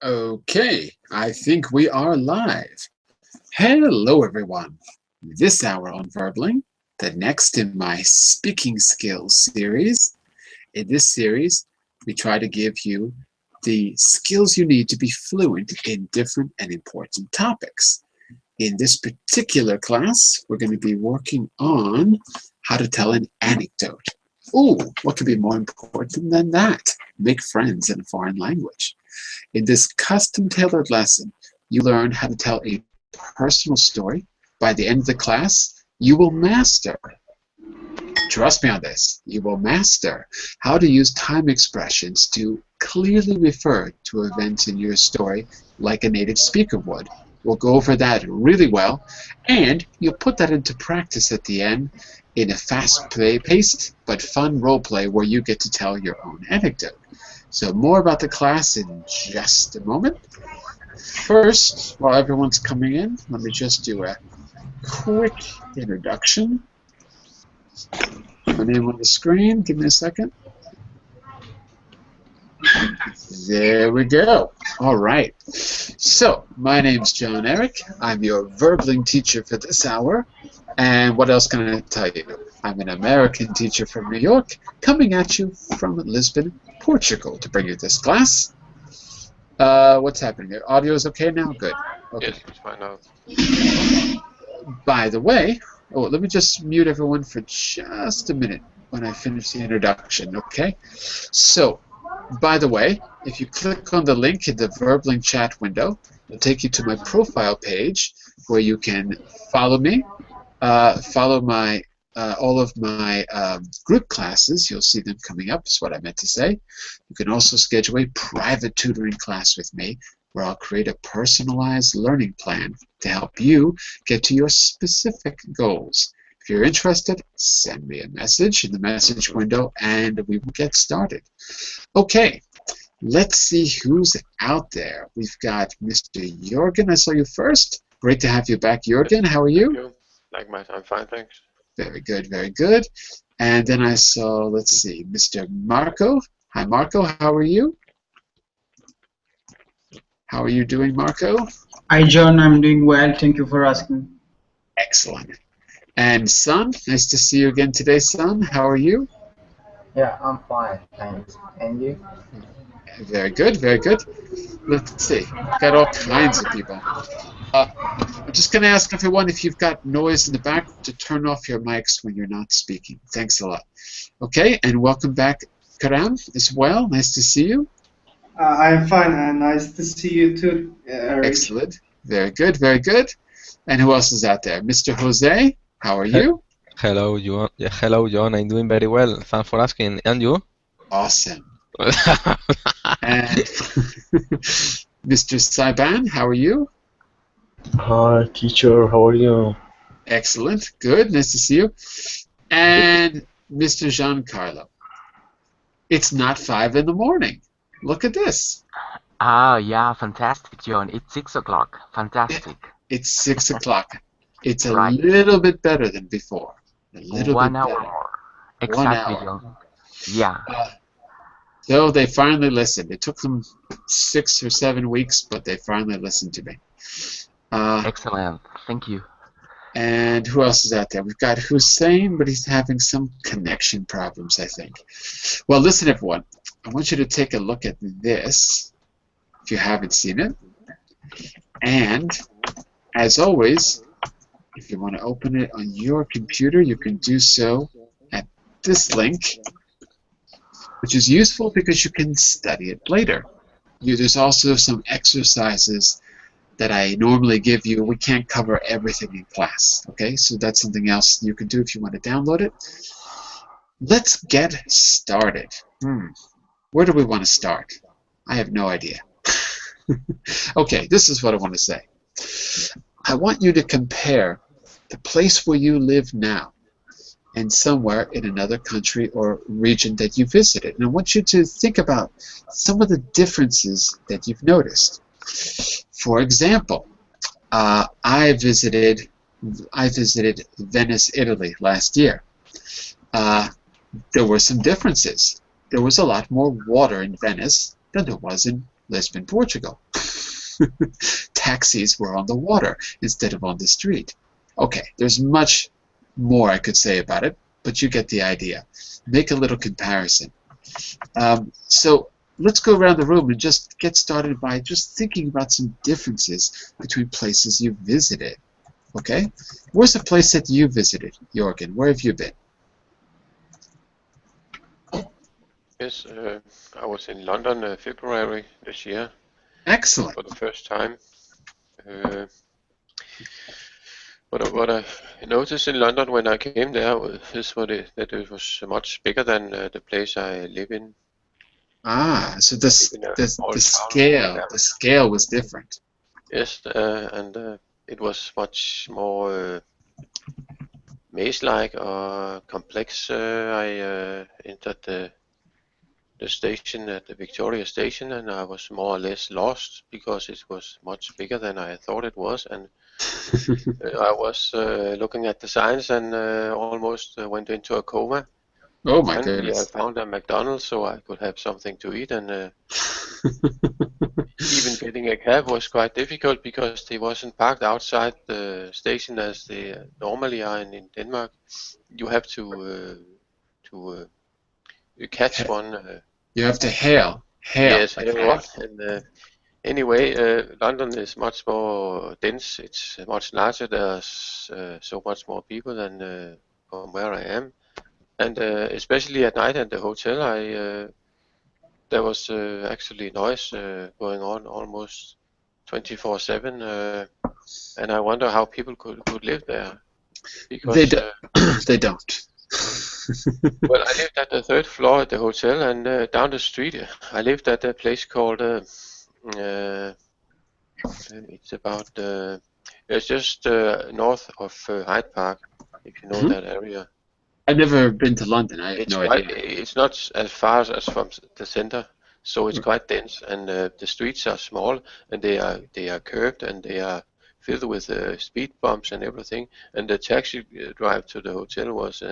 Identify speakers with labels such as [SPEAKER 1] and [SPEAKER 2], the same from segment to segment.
[SPEAKER 1] Okay, I think we are live. Hello, everyone. This hour on Verbling, the next in my speaking skills series. In this series, we try to give you the skills you need to be fluent in different and important topics. In this particular class, we're going to be working on how to tell an anecdote. Ooh, what could be more important than that? Make friends in a foreign language. In this custom-tailored lesson, you learn how to tell a personal story. By the end of the class, you will master, trust me on this, you will master how to use time expressions to clearly refer to events in your story like a native speaker would. We'll go over that really well, and you'll put that into practice at the end in a fast-paced but fun role play where you get to tell your own anecdote. So more about the class in just a moment. First, while everyone's coming in, let me just do a quick introduction. My name on the screen. Give me a second. There we go. All right. So, my name's John Eric. I'm your Verbling teacher for this hour. And what else can I tell you? I'm an American teacher from New York, coming at you from Lisbon, Portugal, to bring you this class. What's happening here? Audio is okay now? Good. Okay.
[SPEAKER 2] Yes, it's fine now.
[SPEAKER 1] By the way, let me just mute everyone for just a minute when I finish the introduction, okay? So, by the way, if you click on the link in the Verbling chat window, it'll take you to my profile page where you can follow me, follow my all of my group classes. You'll see them coming up, is what I meant to say. You can also schedule a private tutoring class with me where I'll create a personalized learning plan to help you get to your specific goals. If you're interested, send me a message in the message window and we will get started. Okay, let's see who's out there. We've got Mr. Jorgen. I saw you first. Great to have you back, Jorgen. How are you?
[SPEAKER 2] Thank you. Likewise, I'm fine, thanks.
[SPEAKER 1] Very good, very good. And then I saw, let's see, Mr. Marco. Hi, Marco. How are you? How are you doing, Marco?
[SPEAKER 3] Hi, John. I'm doing well. Thank you for asking.
[SPEAKER 1] Excellent. And Son, nice to see you again today, Son. How are you?
[SPEAKER 4] Yeah, I'm fine, thanks. And you?
[SPEAKER 1] Very good, very good. Let's see. Got all kinds of people. I'm just going to ask everyone if you've got noise in the back to turn off your mics when you're not speaking. Thanks a lot. Okay, and welcome back, Karam, as well. Nice to see you.
[SPEAKER 3] I'm fine, and nice to see you too, Eric.
[SPEAKER 1] Excellent. Very good, very good. And who else is out there? Mr. Jose, how are you?
[SPEAKER 5] Hello, John. Yeah, hello, John. I'm doing very well. Thanks for asking. And you?
[SPEAKER 1] Awesome. And Mr. Saiban, how are you?
[SPEAKER 6] Hi, teacher. How are you?
[SPEAKER 1] Excellent. Good. Nice to see you. And Mr. Giancarlo. It's not 5 in the morning. Look at this.
[SPEAKER 7] Yeah, fantastic, John. It's 6 o'clock. Fantastic.
[SPEAKER 1] It's 6 o'clock. It's a
[SPEAKER 7] Right.
[SPEAKER 1] little bit better than before. A little
[SPEAKER 7] 1
[SPEAKER 1] bit
[SPEAKER 7] hour
[SPEAKER 1] better.
[SPEAKER 7] more.
[SPEAKER 1] 1
[SPEAKER 7] Exactly,
[SPEAKER 1] hour.
[SPEAKER 7] John. Yeah.
[SPEAKER 1] So they finally listened. It took them 6 or 7 weeks, but they finally listened to me.
[SPEAKER 7] Excellent. Thank you.
[SPEAKER 1] And who else is out there? We've got Hussein, but he's having some connection problems, I think. Well, listen, everyone. I want you to take a look at this, if you haven't seen it. And, as always, if you want to open it on your computer, you can do so at this link, which is useful because you can study it later. There's also some exercises that I normally give you. We can't cover everything in class, okay? So that's something else you can do if you want to download it. Let's get started. Where do we want to start? I have no idea. Okay, this is what I want to say. I want you to compare the place where you live now and somewhere in another country or region that you visited. And I want you to think about some of the differences that you've noticed. For example, I visited Venice, Italy last year. There were some differences. There was a lot more water in Venice than there was in Lisbon, Portugal. Taxis were on the water instead of on the street. Okay, there's much more I could say about it, but you get the idea. Make a little comparison. So let's go around the room and just get started by just thinking about some differences between places you visited. Okay? Where's a place that you visited, Jorgen? Where have you been?
[SPEAKER 2] Yes, I was in London February this year
[SPEAKER 1] Excellent.
[SPEAKER 2] for the first time. What I noticed in London when I came there is that it was much bigger than the place I live in.
[SPEAKER 1] Ah, so
[SPEAKER 2] I live in a old town.
[SPEAKER 1] the scale was different.
[SPEAKER 2] Yes, and it was much more maze-like or complex. I entered the station at the Victoria Station, and I was more or less lost because it was much bigger than I thought it was, and I was looking at the signs and almost went into a coma.
[SPEAKER 1] Oh my
[SPEAKER 2] Finally, I
[SPEAKER 1] goodness.
[SPEAKER 2] found a McDonald's so I could have something to eat, and even getting a cab was quite difficult because they wasn't parked outside the station as they normally are in Denmark. You have to catch one.
[SPEAKER 1] You have to hail.
[SPEAKER 2] Yes,
[SPEAKER 1] Like
[SPEAKER 2] everyone.
[SPEAKER 1] hail.
[SPEAKER 2] And anyway, London is much more dense. It's much larger. There's so much more people than from where I am, and especially at night at the hotel, there was actually noise going on almost 24/7, and I wonder how people could live there because
[SPEAKER 1] They don't.
[SPEAKER 2] well, I lived at the third floor at the hotel, and down the street I lived at a place called it's about it's just north of Hyde Park, if you know that area.
[SPEAKER 1] I've never been to London. I have no idea.
[SPEAKER 2] It's not as far as from the center, so it's quite dense, and the streets are small, and they are curved, and they are filled with speed bumps and everything. And the taxi drive to the hotel was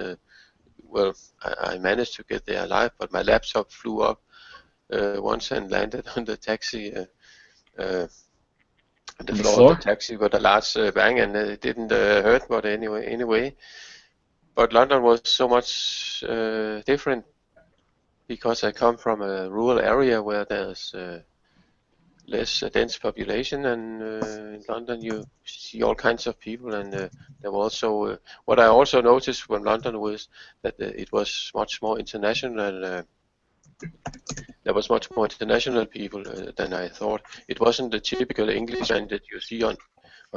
[SPEAKER 2] well, I managed to get there alive, but my laptop flew up once and landed on the taxi. The floor of the taxi with a large bang, and it didn't hurt, but anyway. But London was so much different because I come from a rural area where there's less dense population, and in London you see all kinds of people, and there were also what I also noticed from London was that it was much more international. There was much more international people than I thought. It wasn't the typical Englishman that you see on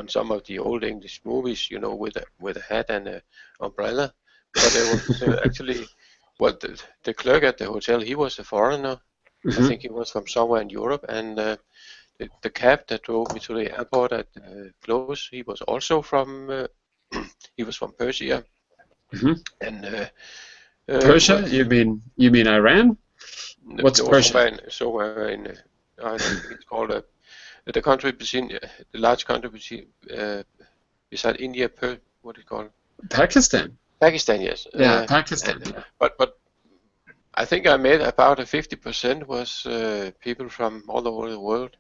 [SPEAKER 2] some of the old English movies, you know, with a hat and an umbrella. But there was actually, well, the clerk at the hotel, he was a foreigner. I think he was from somewhere in Europe, and the cab that drove me to the airport at close, he was also from he was from Persia. And
[SPEAKER 1] Persia?
[SPEAKER 2] well,
[SPEAKER 1] you mean Iran? What's Persia?
[SPEAKER 2] Somewhere in I think it's called the country between the large country between beside India. What do you call it?
[SPEAKER 1] Pakistan.
[SPEAKER 2] Pakistan, yes.
[SPEAKER 1] Yeah, Pakistan.
[SPEAKER 2] But I think I made about 50% was people from all over the world.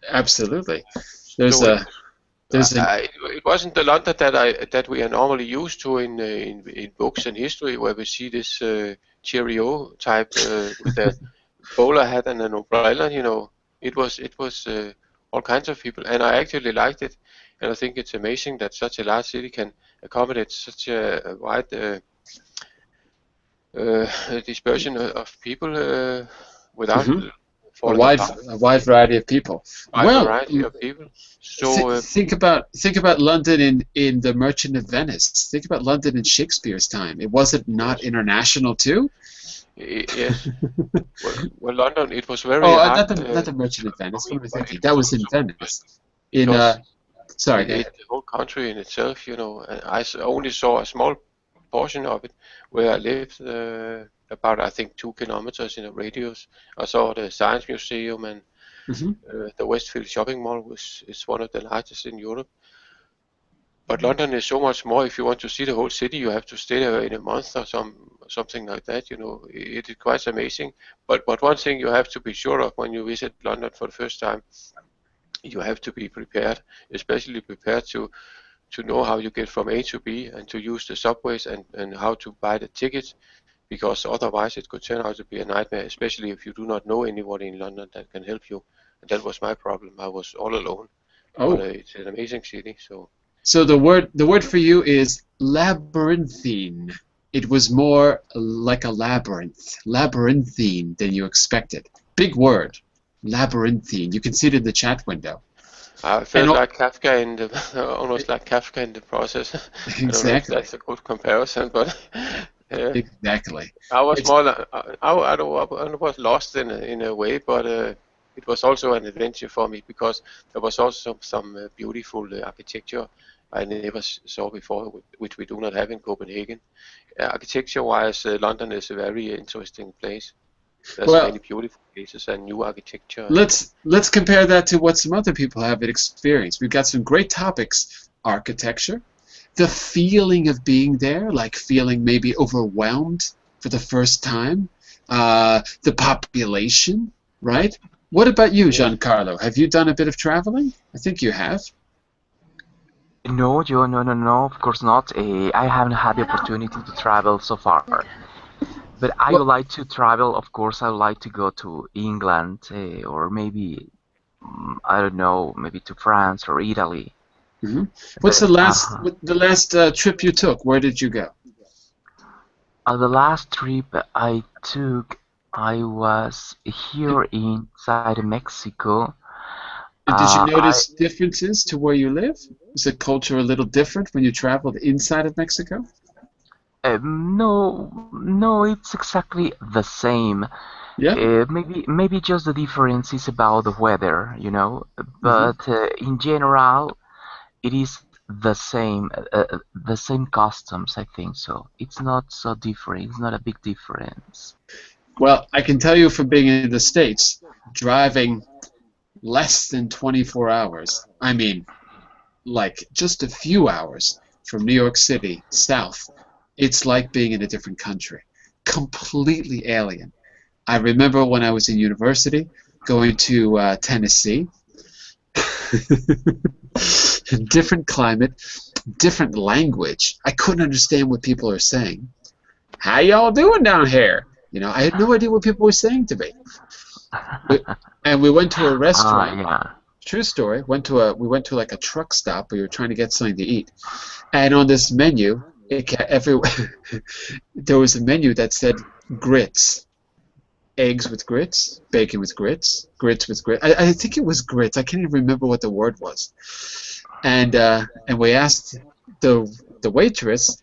[SPEAKER 1] Absolutely.
[SPEAKER 2] It wasn't the London that we are normally used to in books and history, where we see this cheerio type with a bowler hat and an umbrella. You know, it was all kinds of people, and I actually liked it. And I think it's amazing that such a large city can accommodate such a wide dispersion of people without
[SPEAKER 1] a wide variety of people.
[SPEAKER 2] Variety of people. So
[SPEAKER 1] think about London in the Merchant of Venice. Think about London in Shakespeare's time. It wasn't not international too.
[SPEAKER 2] Yes. well, London, it was very hard.
[SPEAKER 1] Not the Merchant of Venice. What am I thinking? That was in Venice. Sorry,
[SPEAKER 2] the whole country in itself, you know, I only saw a small portion of it where I lived, about I think 2 kilometers in a radius. I saw the Science Museum, and the Westfield shopping mall is one of the largest in Europe. But London is so much more. If you want to see the whole city, you have to stay there in a month or something like that. You know, it is quite amazing. But one thing you have to be sure of when you visit London for the first time, you have to be prepared, especially prepared to know how you get from A to B and to use the subways and how to buy the tickets, because otherwise it could turn out to be a nightmare, especially if you do not know anybody in London that can help you. And that was my problem. I was all alone.
[SPEAKER 1] Oh,
[SPEAKER 2] But it's an amazing city.
[SPEAKER 1] so the word for you is labyrinthine. It was more like a labyrinthine than you expected. Big word, labyrinthine. You can see it in the chat window.
[SPEAKER 2] I
[SPEAKER 1] And
[SPEAKER 2] felt like Kafka in the almost like Kafka in the process. I don't know if
[SPEAKER 1] exactly,
[SPEAKER 2] that's a good comparison, but
[SPEAKER 1] exactly.
[SPEAKER 2] I was
[SPEAKER 1] It's
[SPEAKER 2] more like, I was lost in a way, but it was also an adventure for me because there was also some beautiful architecture I never saw before, which we do not have in Copenhagen. Architecture-wise, London is a very interesting place. There's
[SPEAKER 1] well.
[SPEAKER 2] many beautiful places and new architecture.
[SPEAKER 1] Let's compare that to what some other people have experienced. We've got some great topics: architecture, the feeling of being there, like feeling maybe overwhelmed for the first time, the population, right? What about you,
[SPEAKER 2] Yes.
[SPEAKER 1] Giancarlo? Have you done a bit of traveling? I think you have.
[SPEAKER 7] No, Joe, no, of course not. I haven't had the opportunity to travel so far. But I
[SPEAKER 1] Well,
[SPEAKER 7] would like to travel, of course, I would like to go to England, or maybe, I don't know, maybe to France or Italy.
[SPEAKER 1] mhm. What's
[SPEAKER 7] But
[SPEAKER 1] the last trip you took? Where did you go?
[SPEAKER 7] the last trip I took, I was here inside Mexico.
[SPEAKER 1] And did you
[SPEAKER 7] I
[SPEAKER 1] notice differences to where you live? Is the culture a little different when you traveled inside of Mexico?
[SPEAKER 7] no, it's exactly the same.
[SPEAKER 1] Yeah.
[SPEAKER 7] Maybe just the difference is about the weather,
[SPEAKER 1] Hmm.
[SPEAKER 7] But in general, it is the same customs, I think so. It's not so different. It's not a big difference.
[SPEAKER 1] Well, I can tell you from being in the States, driving less than 24 hours, I mean, like just a few hours from New York City south, it's like being in a different country. Completely alien. I remember when I was in university going to Tennessee, different climate, different language. I couldn't understand what people are saying. How y'all doing down here? I had no idea what people were saying to me. We, and we went to a restaurant.
[SPEAKER 7] Yeah.
[SPEAKER 1] True story. We went to like a truck stop. We were trying to get something to eat, and on this menu, there was a menu that said grits, eggs with grits, bacon with grits, grits with grits. I think it was grits. I can't even remember what the word was. And we asked the waitress,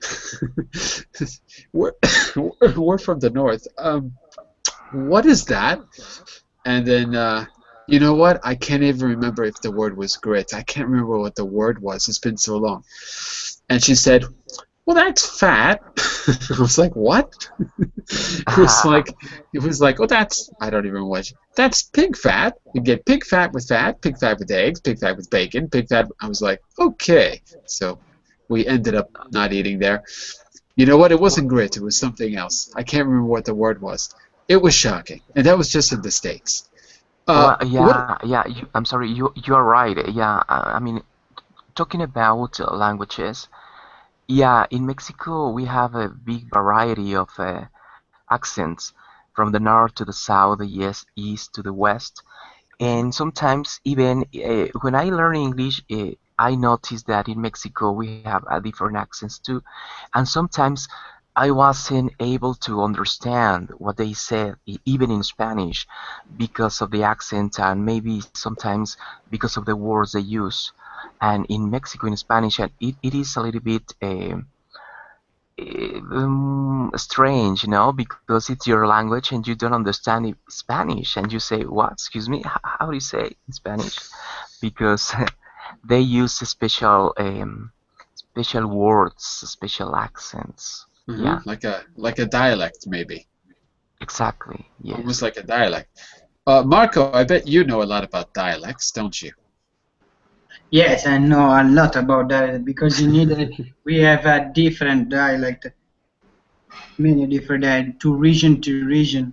[SPEAKER 1] we're, we're from the north. What is that? And then, you know what? I can't even remember if the word was grit. I can't remember what the word was. It's been so long. And she said, "Well, that's fat." I was like, "What?" It was like, "Oh, that's I don't even know what. That's pig fat. You get pig fat, pig fat with eggs, pig fat with bacon, pig fat." I was like, "Okay." So we ended up not eating there. You know what? It wasn't grit. It was something else. I can't remember what the word was. It was shocking, and that was just in the States.
[SPEAKER 7] Well,
[SPEAKER 1] What?
[SPEAKER 7] yeah. I'm sorry. You are right. Yeah. I mean, talking about languages. Yeah, in Mexico we have a big variety of accents from the north to the south, the east to the west. And sometimes even when I learn English, I notice that in Mexico we have different accents too, and sometimes I wasn't able to understand what they said, even in Spanish, because of the accent and maybe sometimes because of the words they use. And in Mexico, in Spanish, and it is a little bit strange, because it's your language and you don't understand Spanish, and you say, "What? Excuse me? How do you say in Spanish?" Because they use special words, special accents. Yeah,
[SPEAKER 1] Like a dialect, maybe.
[SPEAKER 7] exactly.
[SPEAKER 1] Almost
[SPEAKER 7] Yes.
[SPEAKER 1] like a dialect. Marco, I bet you know a lot about dialects, don't you?
[SPEAKER 8] Yes, I know a lot about that because we have a different dialect. many different to region to region.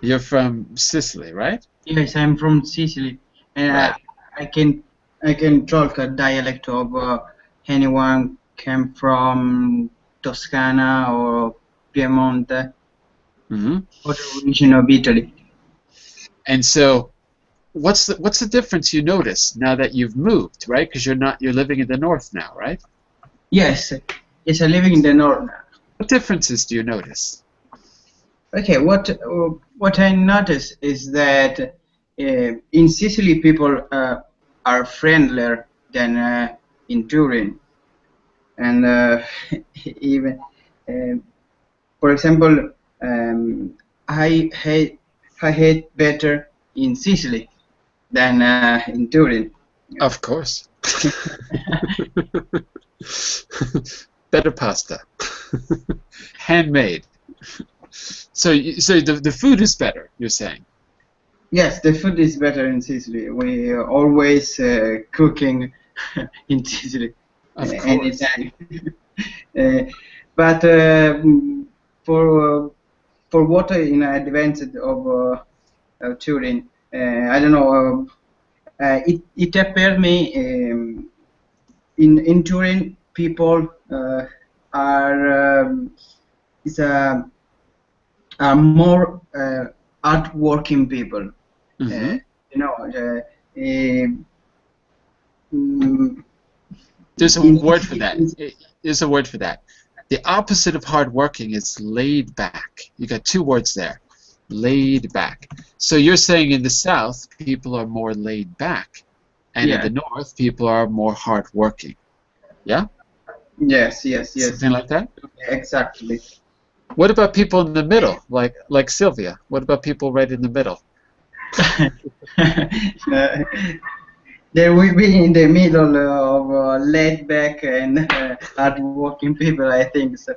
[SPEAKER 1] You're from Sicily, right?
[SPEAKER 8] Yes, I'm from Sicily, and
[SPEAKER 1] Right.
[SPEAKER 8] I can I can talk a dialect of anyone came from Toscana or Piemonte
[SPEAKER 1] Hmm.
[SPEAKER 8] or the region of Italy.
[SPEAKER 1] And so, what's the difference you notice now that you've moved, right? Because you're living in the north now, right?
[SPEAKER 8] Yes, yes, I'm living in the north.
[SPEAKER 1] What differences do you notice?
[SPEAKER 8] Okay, what I notice is that in Sicily people are friendlier than in Turin, and even uh, for example, I hate better in Sicily than in Turin.
[SPEAKER 1] Of course. Better pasta. Handmade. So the food is better, you're saying?
[SPEAKER 8] Yes, the food is better in Sicily. We are always cooking in Sicily
[SPEAKER 1] Of course.
[SPEAKER 8] anytime. uh, but for for what in advance of Turin, I don't know. It appeared me in Turin people are is are more hardworking people. Uh,
[SPEAKER 1] Hmm.
[SPEAKER 8] you know, mm,
[SPEAKER 1] There's a
[SPEAKER 8] in
[SPEAKER 1] word for
[SPEAKER 8] Sicily,
[SPEAKER 1] that. There's a word for that. The opposite of hardworking is laid back. You got two words there. Laid back. So you're saying in the South, people are more laid back, and in
[SPEAKER 8] yeah,
[SPEAKER 1] the North, people are more hardworking. Yeah?
[SPEAKER 8] yes,
[SPEAKER 1] Something like that?
[SPEAKER 8] exactly.
[SPEAKER 1] What about people in the middle, like Sylvia? What about people right in the middle?
[SPEAKER 8] uh, There will be in the middle of laid back and hardworking people, I think. So.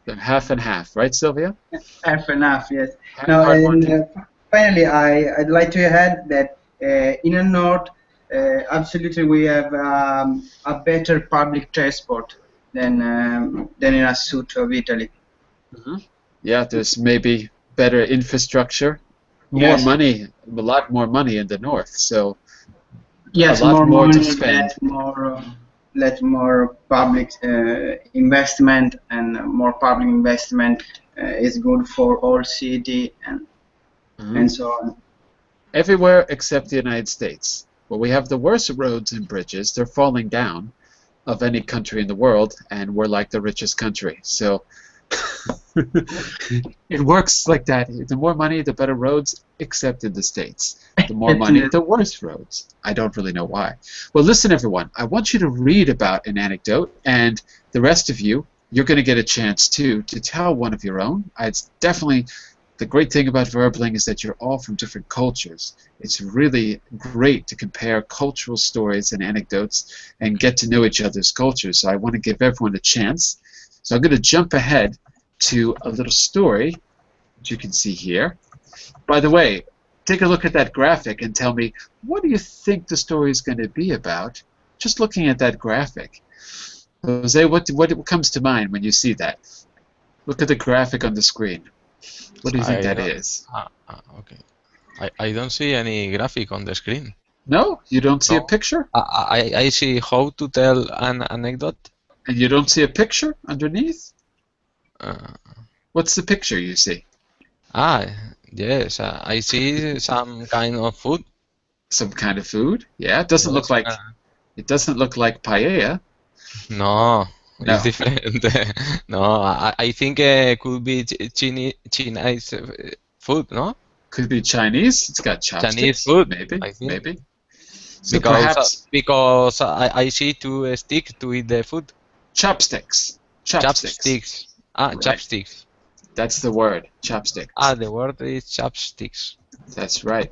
[SPEAKER 1] They're half and half, right, Sylvia?
[SPEAKER 8] Half enough, yes. Now, and
[SPEAKER 1] Hardworking.
[SPEAKER 8] finally, I'd like to add that in the north, absolutely, we have a better public transport than in a south of Italy.
[SPEAKER 1] Hmm. Yeah, there's maybe better infrastructure, more
[SPEAKER 8] Yes,
[SPEAKER 1] money, a lot more money in the North, so a
[SPEAKER 8] yes,
[SPEAKER 1] lot
[SPEAKER 8] more
[SPEAKER 1] more to
[SPEAKER 8] money,
[SPEAKER 1] spend.
[SPEAKER 8] less more public investment, and more public investment is good for all city
[SPEAKER 1] Mhm.
[SPEAKER 8] and so on.
[SPEAKER 1] Everywhere except the United States, where we have the worst roads and bridges. They're falling down of any country in the world, and we're like the richest country. So it works like that. The more money, the better roads, except in the States. The more money, the worse roads. I don't really know why. Well, listen, everyone, I want you to read about an anecdote, and the rest of you, you're going to get a chance too to tell one of your own. It's definitely the great thing about verbling is that you're all from different cultures. It's really great to compare cultural stories and anecdotes and get to know each other's cultures. So I want to give everyone a chance. So I'm going to jump ahead to a little story that you can see here. By the way, take a look at that graphic and tell me, what do you think the story is going to be about? Just looking at that graphic. Jose, what comes to mind when you see that? Look at the graphic on the screen. What do you think
[SPEAKER 5] I
[SPEAKER 1] that
[SPEAKER 5] don't.
[SPEAKER 1] is?
[SPEAKER 5] Okay. I don't see any graphic on the screen.
[SPEAKER 1] No? You don't see a
[SPEAKER 5] No.
[SPEAKER 1] picture?
[SPEAKER 5] I see how to tell an anecdote.
[SPEAKER 1] And you don't see a picture underneath?
[SPEAKER 5] Uh,
[SPEAKER 1] What's the picture you see?
[SPEAKER 5] ah, yes. I see some kind of food.
[SPEAKER 1] Some kind of food? Yeah, it doesn't look
[SPEAKER 5] Yes.
[SPEAKER 1] like paella.
[SPEAKER 5] No, it's
[SPEAKER 1] No.
[SPEAKER 5] different. No, I think could be Chinese food, no?
[SPEAKER 1] Could be Chinese. It's got
[SPEAKER 5] Chinese
[SPEAKER 1] chopsticks.
[SPEAKER 5] food,
[SPEAKER 1] Maybe,
[SPEAKER 5] I think.
[SPEAKER 1] maybe. So
[SPEAKER 5] Because
[SPEAKER 1] perhaps
[SPEAKER 5] I see two stick to eat the food.
[SPEAKER 1] chopsticks. Chopsticks.
[SPEAKER 5] Chopsticks.
[SPEAKER 1] Right.
[SPEAKER 5] Chopsticks.
[SPEAKER 1] That's the word. Chopsticks.
[SPEAKER 5] The word is chopsticks.
[SPEAKER 1] That's right.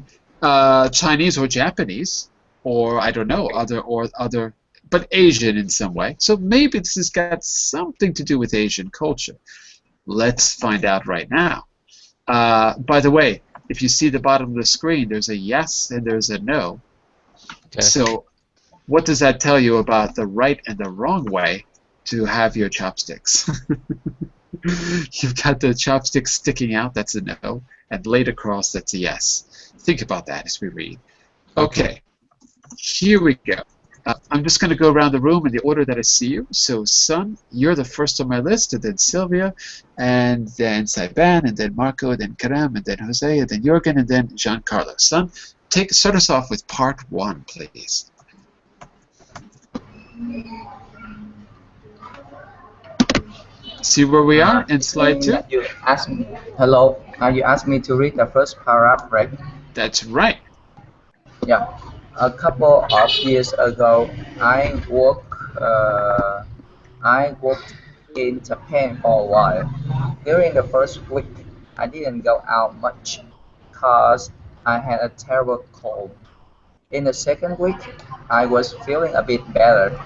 [SPEAKER 1] Chinese or Japanese, or I don't know, other, but Asian in some way. So maybe this has got something to do with Asian culture. Let's find out right now. By the way, if you see the bottom of the screen, there's a yes and there's a no.
[SPEAKER 5] Yes.
[SPEAKER 1] So what does that tell you about the right and the wrong way to have your chopsticks. You've got the chopsticks sticking out, that's a no, and laid across, that's a yes. Think about that as we read. Okay, here we go. I'm just going to go around the room in the order that I see you. So, Sun, you're the first on my list, and then Sylvia, and then Saiban, and then Marco, then Karam, and then Jose, and then Jürgen, and then Giancarlo. Sun, start us off with part 1, please. See where we are in slide 2?
[SPEAKER 4] You asked me, hello, you asked me to read the first paragraph, right?
[SPEAKER 1] That's right.
[SPEAKER 4] Yeah. A couple of years ago, I worked in Japan for a while. During the first week, I didn't go out much because I had a terrible cold. In the second week, I was feeling a bit better,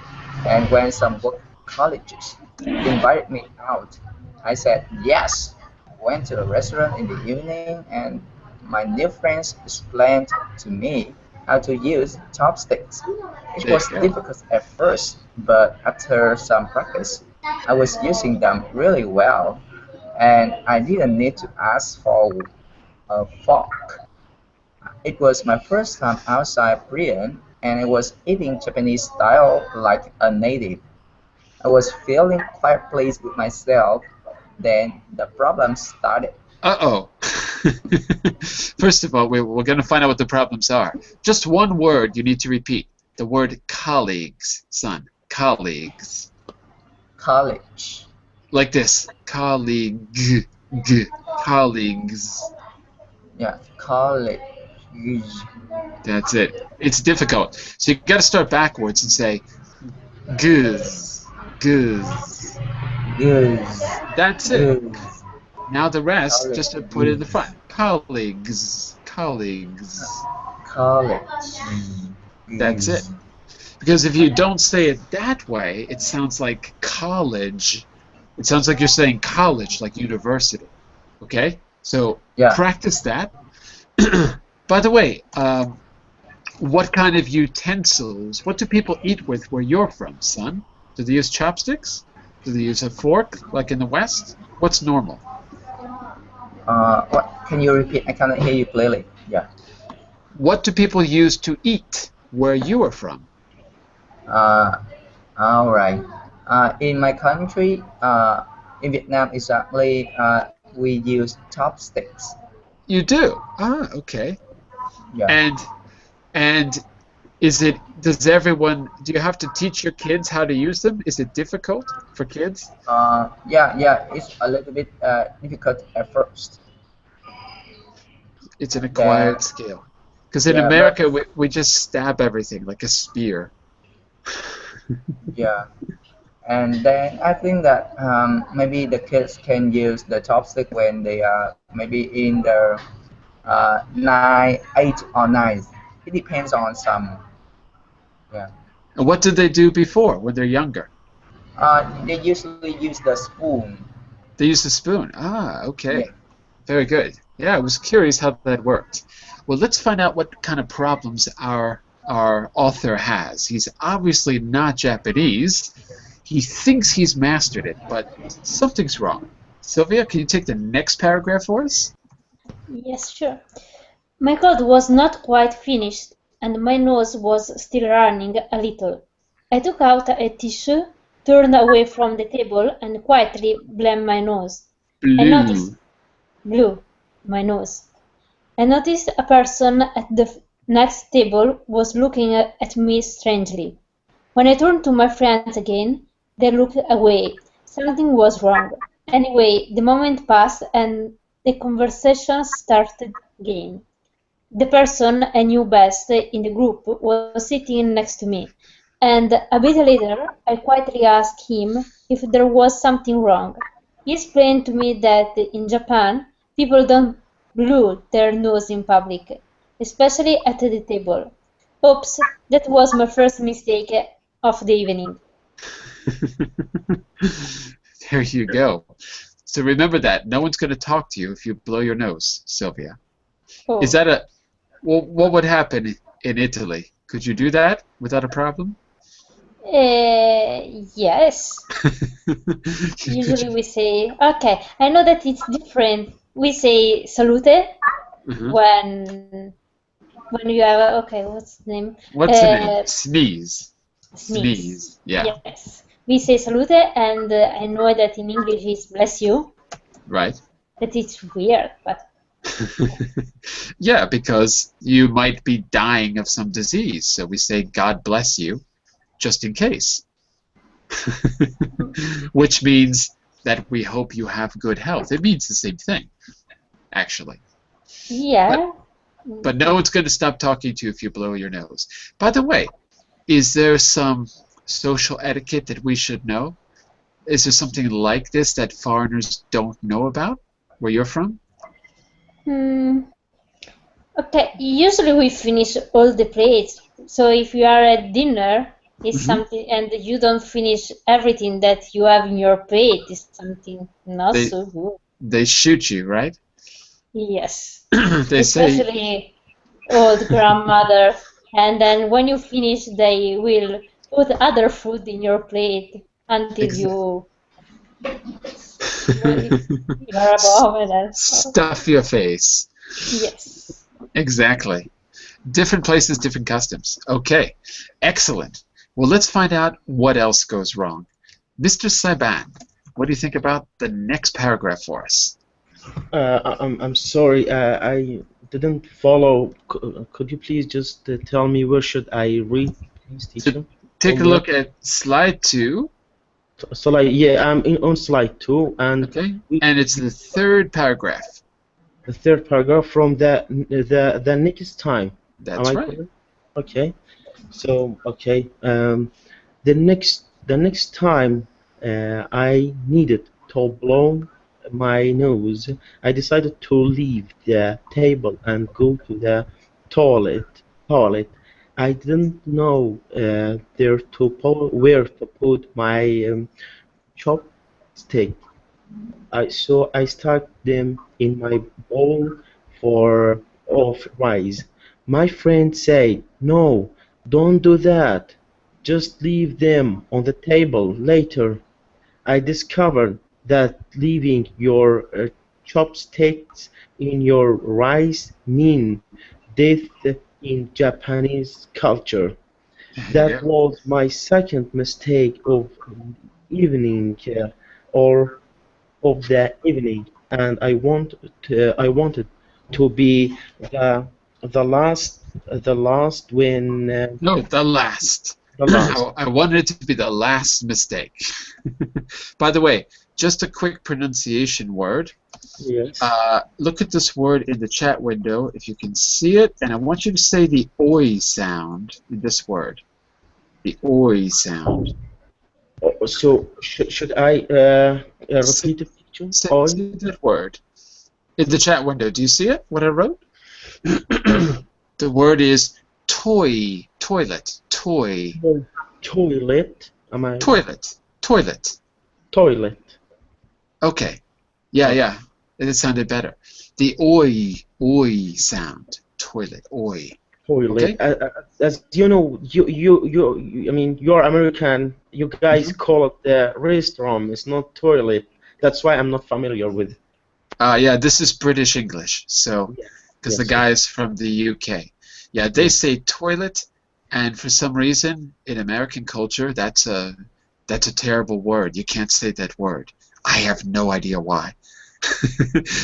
[SPEAKER 4] and when some work colleagues invited me out, I said yes. I went to a restaurant in the evening, and my new friends explained to me how to use chopsticks. It
[SPEAKER 1] There you
[SPEAKER 4] was
[SPEAKER 1] go.
[SPEAKER 4] difficult at first, but after some practice, I was using them really well, and I didn't need to ask for a fork. It was my first time outside Korean, and I was eating Japanese style like a native. I was feeling quite pleased with myself. Then the problem started.
[SPEAKER 1] Uh-oh. First of all, we're going to find out what the problems are. Just one word you need to repeat. The word colleagues, Son. Colleagues.
[SPEAKER 4] College.
[SPEAKER 1] Like this. Colleague. Colleagues.
[SPEAKER 4] Yeah, college.
[SPEAKER 1] That's it. It's difficult. So you got to start backwards and say guz. Guz.
[SPEAKER 4] Goose.
[SPEAKER 1] That's it.
[SPEAKER 4] Goose.
[SPEAKER 1] Now the rest, just to put it in the
[SPEAKER 4] Colleagues.
[SPEAKER 1] front. Colleagues. Colleagues.
[SPEAKER 4] College.
[SPEAKER 1] That's it.
[SPEAKER 4] Goose.
[SPEAKER 1] Because if you don't say it that way, it sounds like college. It sounds like you're saying college, like university. Okay? So
[SPEAKER 4] Yeah.
[SPEAKER 1] practice that. By the way, what kind of utensils, what do people eat with where you're from, son? Do they use chopsticks? Do they use a fork, like in the West? What's normal?
[SPEAKER 4] What? Can you repeat? I cannot hear you clearly. Yeah.
[SPEAKER 1] What do people use to eat where you are from?
[SPEAKER 4] Uh, all right. In my country, in Vietnam exactly, we use chopsticks.
[SPEAKER 1] You do? Ah, okay.
[SPEAKER 4] Yeah.
[SPEAKER 1] And does everyone, do you have to teach your kids how to use them? Is it difficult for kids?
[SPEAKER 4] Yeah. It's a little bit difficult at first.
[SPEAKER 1] It's an
[SPEAKER 4] Then,
[SPEAKER 1] acquired skill. Because in
[SPEAKER 4] yeah, but
[SPEAKER 1] America, we just stab everything like a spear.
[SPEAKER 4] yeah, and then I think that maybe the kids can use the chopstick when they are maybe in the 8 or 9. It depends on some. Yeah.
[SPEAKER 1] And what did they do before when they're younger?
[SPEAKER 4] They usually use the spoon.
[SPEAKER 1] They used a spoon. Ah,
[SPEAKER 4] Yeah.
[SPEAKER 1] okay. Very good. Yeah, I was curious how that worked. Well, let's find out what kind of problems our author has. He's obviously not Japanese. He thinks he's mastered it, but something's wrong. Sylvia, can you take the next paragraph for us?
[SPEAKER 9] Yes, sure. My cold was not quite finished, and my nose was still running a little. I took out a tissue, turned away from the table, and quietly blew my nose. I noticed
[SPEAKER 1] Blue.
[SPEAKER 9] my nose. I noticed a person at the next table was looking at me strangely. When I turned to my friends again, they looked away. Something was wrong. Anyway, the moment passed and the conversation started again. The person I knew best in the group was sitting next to me, and a bit later I quietly asked him if there was something wrong. He explained to me that in Japan, people don't blow their nose in public, especially at the table. Oops, that was my first mistake of the evening.
[SPEAKER 1] There you go. So remember that. No one's going to talk to you if you blow your nose, Sylvia.
[SPEAKER 9] Oh,
[SPEAKER 1] Is that well, what would happen in Italy? Could you do that without a problem?
[SPEAKER 9] Yes. Usually we say, okay, I know that it's different. We say salute when you have, okay, what's the name?
[SPEAKER 1] What's the name? Sneeze.
[SPEAKER 9] Sneeze.
[SPEAKER 1] Sneeze. Yeah.
[SPEAKER 9] Yes. We say salute, and I know that in English it's bless you.
[SPEAKER 1] Right.
[SPEAKER 9] That it's weird, but
[SPEAKER 1] Yeah, because you might be dying of some disease, so we say God bless you, just in case. Which means that we hope you have good health. It means the same thing, actually.
[SPEAKER 9] yeah.
[SPEAKER 1] But no one's going to stop talking to you if you blow your nose. By the way, is there some social etiquette that we should know? Is there something like this that foreigners don't know about where you're from?
[SPEAKER 9] Hmm. Okay, usually we finish all the plates. So if you are at dinner, it's
[SPEAKER 1] Mhm.
[SPEAKER 9] something, and you don't finish everything that you have in your plate, is something not
[SPEAKER 1] They
[SPEAKER 9] so good.
[SPEAKER 1] they shoot you, right?
[SPEAKER 9] Yes,
[SPEAKER 1] They say
[SPEAKER 9] especially old grandmother. And then when you finish, they will put other food in your plate until
[SPEAKER 1] ex-
[SPEAKER 9] you are above it.
[SPEAKER 1] stuff your face.
[SPEAKER 9] Yes.
[SPEAKER 1] Exactly. Different places, different customs. Okay, excellent. Well, let's find out what else goes wrong. Mr. Saiban, what do you think about the next paragraph for us?
[SPEAKER 6] I'm sorry, I didn't follow. Could you please just tell me where should I read, please,
[SPEAKER 1] So
[SPEAKER 6] teacher?
[SPEAKER 1] take
[SPEAKER 6] From
[SPEAKER 1] a
[SPEAKER 6] where?
[SPEAKER 1] look at slide 2,
[SPEAKER 6] So like, yeah, I'm on slide 2, and
[SPEAKER 1] okay?
[SPEAKER 6] we
[SPEAKER 1] And it's the third paragraph.
[SPEAKER 6] the third paragraph from the next time. Am
[SPEAKER 1] That's
[SPEAKER 6] I
[SPEAKER 1] right.
[SPEAKER 6] correct? Okay. So okay. The next time I needed to blow my nose, I decided to leave the table and go to the toilet. Toilet. I didn't know where to put my chopstick. So I stuck them in my bowl for of rice. My friend said, "No, don't do that. Just leave them on the table later." I discovered that leaving your chopsticks in your rice mean death in Japanese culture. That
[SPEAKER 1] Yeah.
[SPEAKER 6] was my second mistake of evening or of the evening, and I wanted to be the last when
[SPEAKER 1] No, the last.
[SPEAKER 6] the last.
[SPEAKER 1] I wanted it to be the last mistake. By the way, just a quick pronunciation word.
[SPEAKER 6] Yes.
[SPEAKER 1] Look at this word in the chat window if you can see it, and I want you to say the oi sound in this word. The oi sound.
[SPEAKER 6] So should I
[SPEAKER 1] Say,
[SPEAKER 6] repeat the picture? Oi,
[SPEAKER 1] say that word in the chat window. Do you see it? What I wrote? The word is toy, toilet, toy,
[SPEAKER 6] toilet. Am I
[SPEAKER 1] toilet, toilet.
[SPEAKER 6] toilet?
[SPEAKER 1] Okay. Yeah,
[SPEAKER 6] Okay.
[SPEAKER 1] yeah. It sounded better. The oi sound. Toilet, oi.
[SPEAKER 6] Toilet.
[SPEAKER 1] Okay?
[SPEAKER 6] As you know, I mean, you're American. You guys
[SPEAKER 1] Hmm.
[SPEAKER 6] call it the restroom. It's not toilet. That's why I'm not familiar with.
[SPEAKER 1] Yeah, this is British English. So,
[SPEAKER 6] Yeah.
[SPEAKER 1] because the
[SPEAKER 6] Yes.
[SPEAKER 1] guy is from the UK. Yeah, they
[SPEAKER 6] Yeah.
[SPEAKER 1] say toilet, and for some reason in American culture, that's a terrible word. You can't say that word. I have no idea why.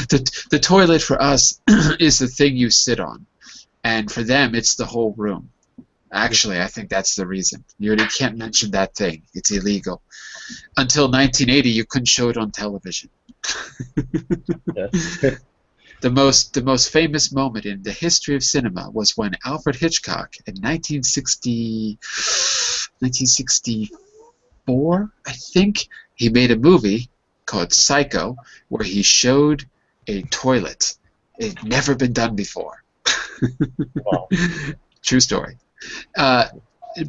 [SPEAKER 1] The toilet for us is the thing you sit on, and for them, it's the whole room.
[SPEAKER 6] Yeah.
[SPEAKER 1] Actually, I think that's the reason. You can't mention that thing. It's illegal. Until 1980, you couldn't show it on television.
[SPEAKER 6] Yes.
[SPEAKER 1] The most famous moment in the history of cinema was when Alfred Hitchcock in 1964, I think, he made a movie called Psycho where he showed a toilet. It had never been done before.
[SPEAKER 6] Wow.
[SPEAKER 1] True story. Uh,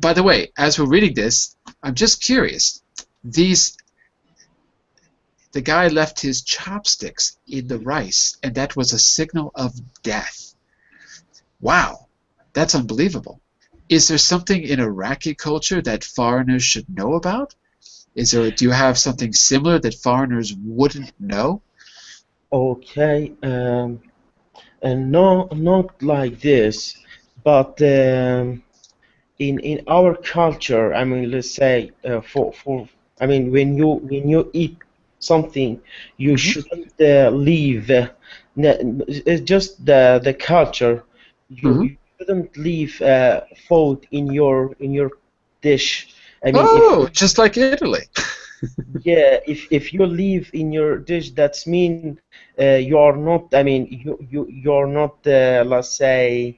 [SPEAKER 1] by the way, as we're reading this, I'm just curious. These The guy left his chopsticks in the rice, and that was a signal of death. Wow, that's unbelievable. Is there something in Iraqi culture that foreigners should know about? Do you have something similar that foreigners wouldn't know?
[SPEAKER 6] Okay, and no, not like this, but in our culture, I mean, let's say for I mean, when you eat something, you
[SPEAKER 1] Hmm.
[SPEAKER 6] shouldn't leave. It's just the culture.
[SPEAKER 1] Hmm.
[SPEAKER 6] You shouldn't leave food in your dish. I mean, if
[SPEAKER 1] Oh, just like Italy.
[SPEAKER 6] yeah, if you leave in your dish, that's mean you are not. I mean, you're not. Let's say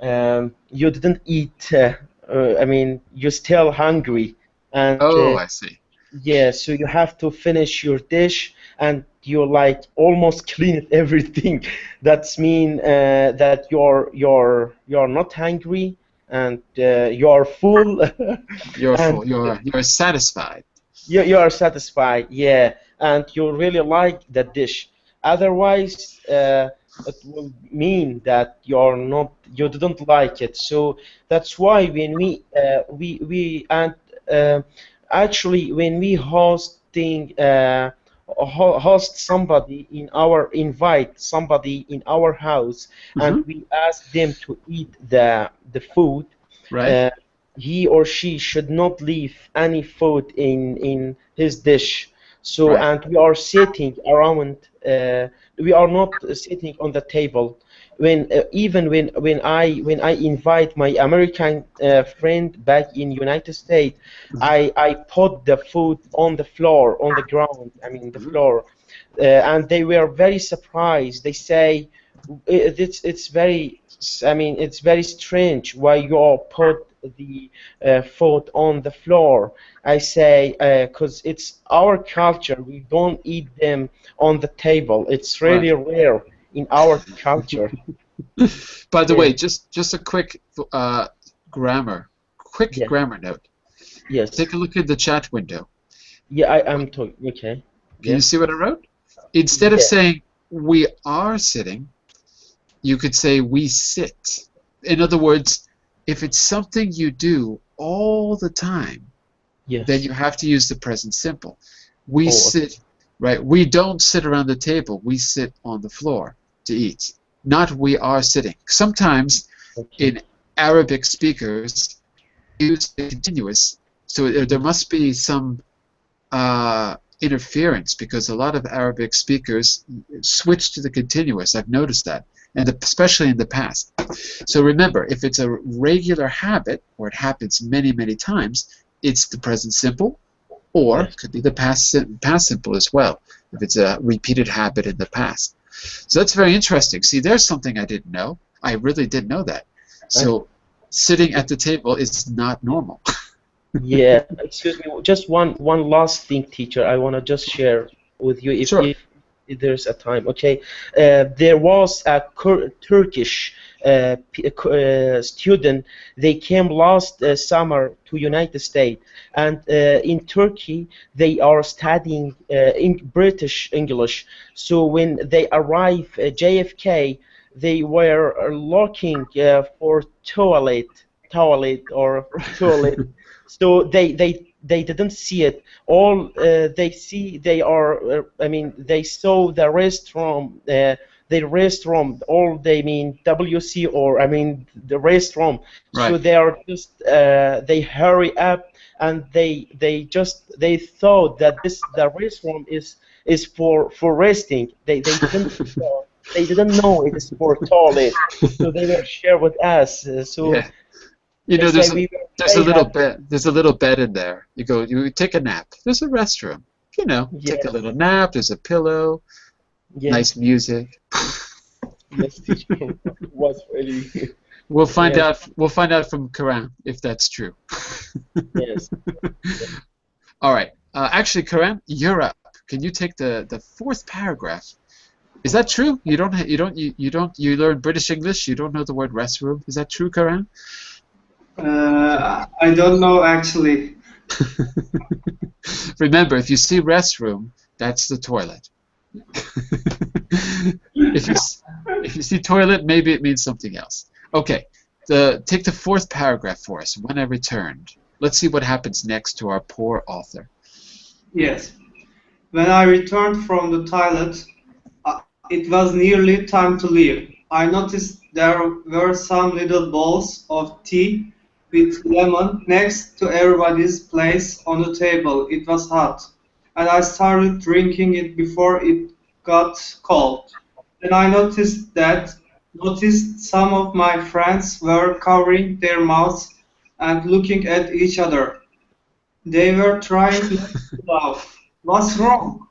[SPEAKER 6] you didn't eat. I mean, you're still hungry, and
[SPEAKER 1] Oh, I see.
[SPEAKER 6] yeah, so you have to finish your dish, and you like almost clean everything. That's mean that you're not hungry, and you're full,
[SPEAKER 1] You're
[SPEAKER 6] and
[SPEAKER 1] full. You're satisfied.
[SPEAKER 6] you are satisfied, yeah, and you really like the dish. Otherwise, it will mean that you didn't like it. So that's why when we and uh, actually when we host somebody in our invite somebody in our house, and
[SPEAKER 1] Hmm.
[SPEAKER 6] we ask them to eat the food,
[SPEAKER 1] Right.
[SPEAKER 6] uh, he or she should not leave any food in his dish. So,
[SPEAKER 1] Right.
[SPEAKER 6] and we are sitting around, we are not sitting on the table. When even when I invite my American friend back in United States, I put the food on the floor, on the ground. I mean the
[SPEAKER 1] Mhm.
[SPEAKER 6] floor, and they were very surprised. They say, it's very, I mean, it's very strange why you all put the food on the floor. I say, because it's our culture. We don't eat them on the table. It's
[SPEAKER 1] Right.
[SPEAKER 6] really rare in our culture.
[SPEAKER 1] By the
[SPEAKER 6] Yeah.
[SPEAKER 1] way, just a quick quick
[SPEAKER 6] Yeah.
[SPEAKER 1] grammar note.
[SPEAKER 6] Yes.
[SPEAKER 1] Take a look at the chat window.
[SPEAKER 6] Yeah. I'm talking. Okay.
[SPEAKER 1] Can you
[SPEAKER 6] Yeah.
[SPEAKER 1] see what I wrote? Instead of
[SPEAKER 6] Yeah.
[SPEAKER 1] saying we are sitting, you could say we sit. In other words, if it's something you do all the time, then
[SPEAKER 6] Yes.
[SPEAKER 1] you have to use the present simple. We
[SPEAKER 6] Oh. Okay.
[SPEAKER 1] sit, right? We don't sit around the table. We sit on the floor to eat. Not we are sitting. Sometimes
[SPEAKER 6] Okay.
[SPEAKER 1] in Arabic speakers use the continuous, so there
[SPEAKER 6] Mhm.
[SPEAKER 1] must be some interference because a lot of Arabic speakers switch to the continuous. I've noticed that, and especially in the past. So remember, if it's a regular habit or it happens many, many times, it's the present simple, or
[SPEAKER 6] Yes.
[SPEAKER 1] could be the past simple as well if it's a repeated habit in the past. So that's very interesting. See, there's something I didn't know. I really didn't know that.
[SPEAKER 6] I,
[SPEAKER 1] So sitting at the table is not normal.
[SPEAKER 6] yeah, excuse me. Just one last thing, teacher. I want to just share with you
[SPEAKER 1] Sure.
[SPEAKER 6] if there's a time. Okay, there was a Turkish student. They came last summer to United States, and in Turkey they are studying in British English. So when they arrive at JFK, they were looking for toilet or toilet, so they didn't see it. All they see, they are I mean they saw the restroom, all they mean WC, or I mean the restroom. So
[SPEAKER 1] Right.
[SPEAKER 6] they are just they hurry up, and they thought that this the restroom is for resting. They didn't know it is for toilet. So they were share with us. So
[SPEAKER 1] Yeah. You
[SPEAKER 6] they
[SPEAKER 1] know,
[SPEAKER 6] say we were
[SPEAKER 1] there's a
[SPEAKER 6] very
[SPEAKER 1] little
[SPEAKER 6] happy.
[SPEAKER 1] bed. There's a little bed in there. You take a nap. There's a restroom. Take a
[SPEAKER 6] Yes,
[SPEAKER 1] little nap. There's a pillow.
[SPEAKER 6] yes,
[SPEAKER 1] Nice music.
[SPEAKER 6] yes, teacher was really,
[SPEAKER 1] We'll find
[SPEAKER 6] yes,
[SPEAKER 1] out. We'll find out from Karan if that's true.
[SPEAKER 6] yes.
[SPEAKER 1] All right. Actually, Karan, you're up. Can you take the fourth paragraph? Is that true? You learn British English. You don't know the word restroom. Is that true, Karan?
[SPEAKER 3] I don't know actually.
[SPEAKER 1] Remember, if you see restroom, that's the toilet. if you if you see toilet, maybe it means something else. Okay. Take the fourth paragraph for us. When I returned. Let's see what happens next to our poor author.
[SPEAKER 3] Yes. When I returned from the toilet, it was nearly time to leave. I noticed there were some little bowls of tea with lemon next to everybody's place on the table. It was hot, and I started drinking it before it got cold. Then I noticed some of my friends were covering their mouths and looking at each other. They were trying not to laugh. What's wrong?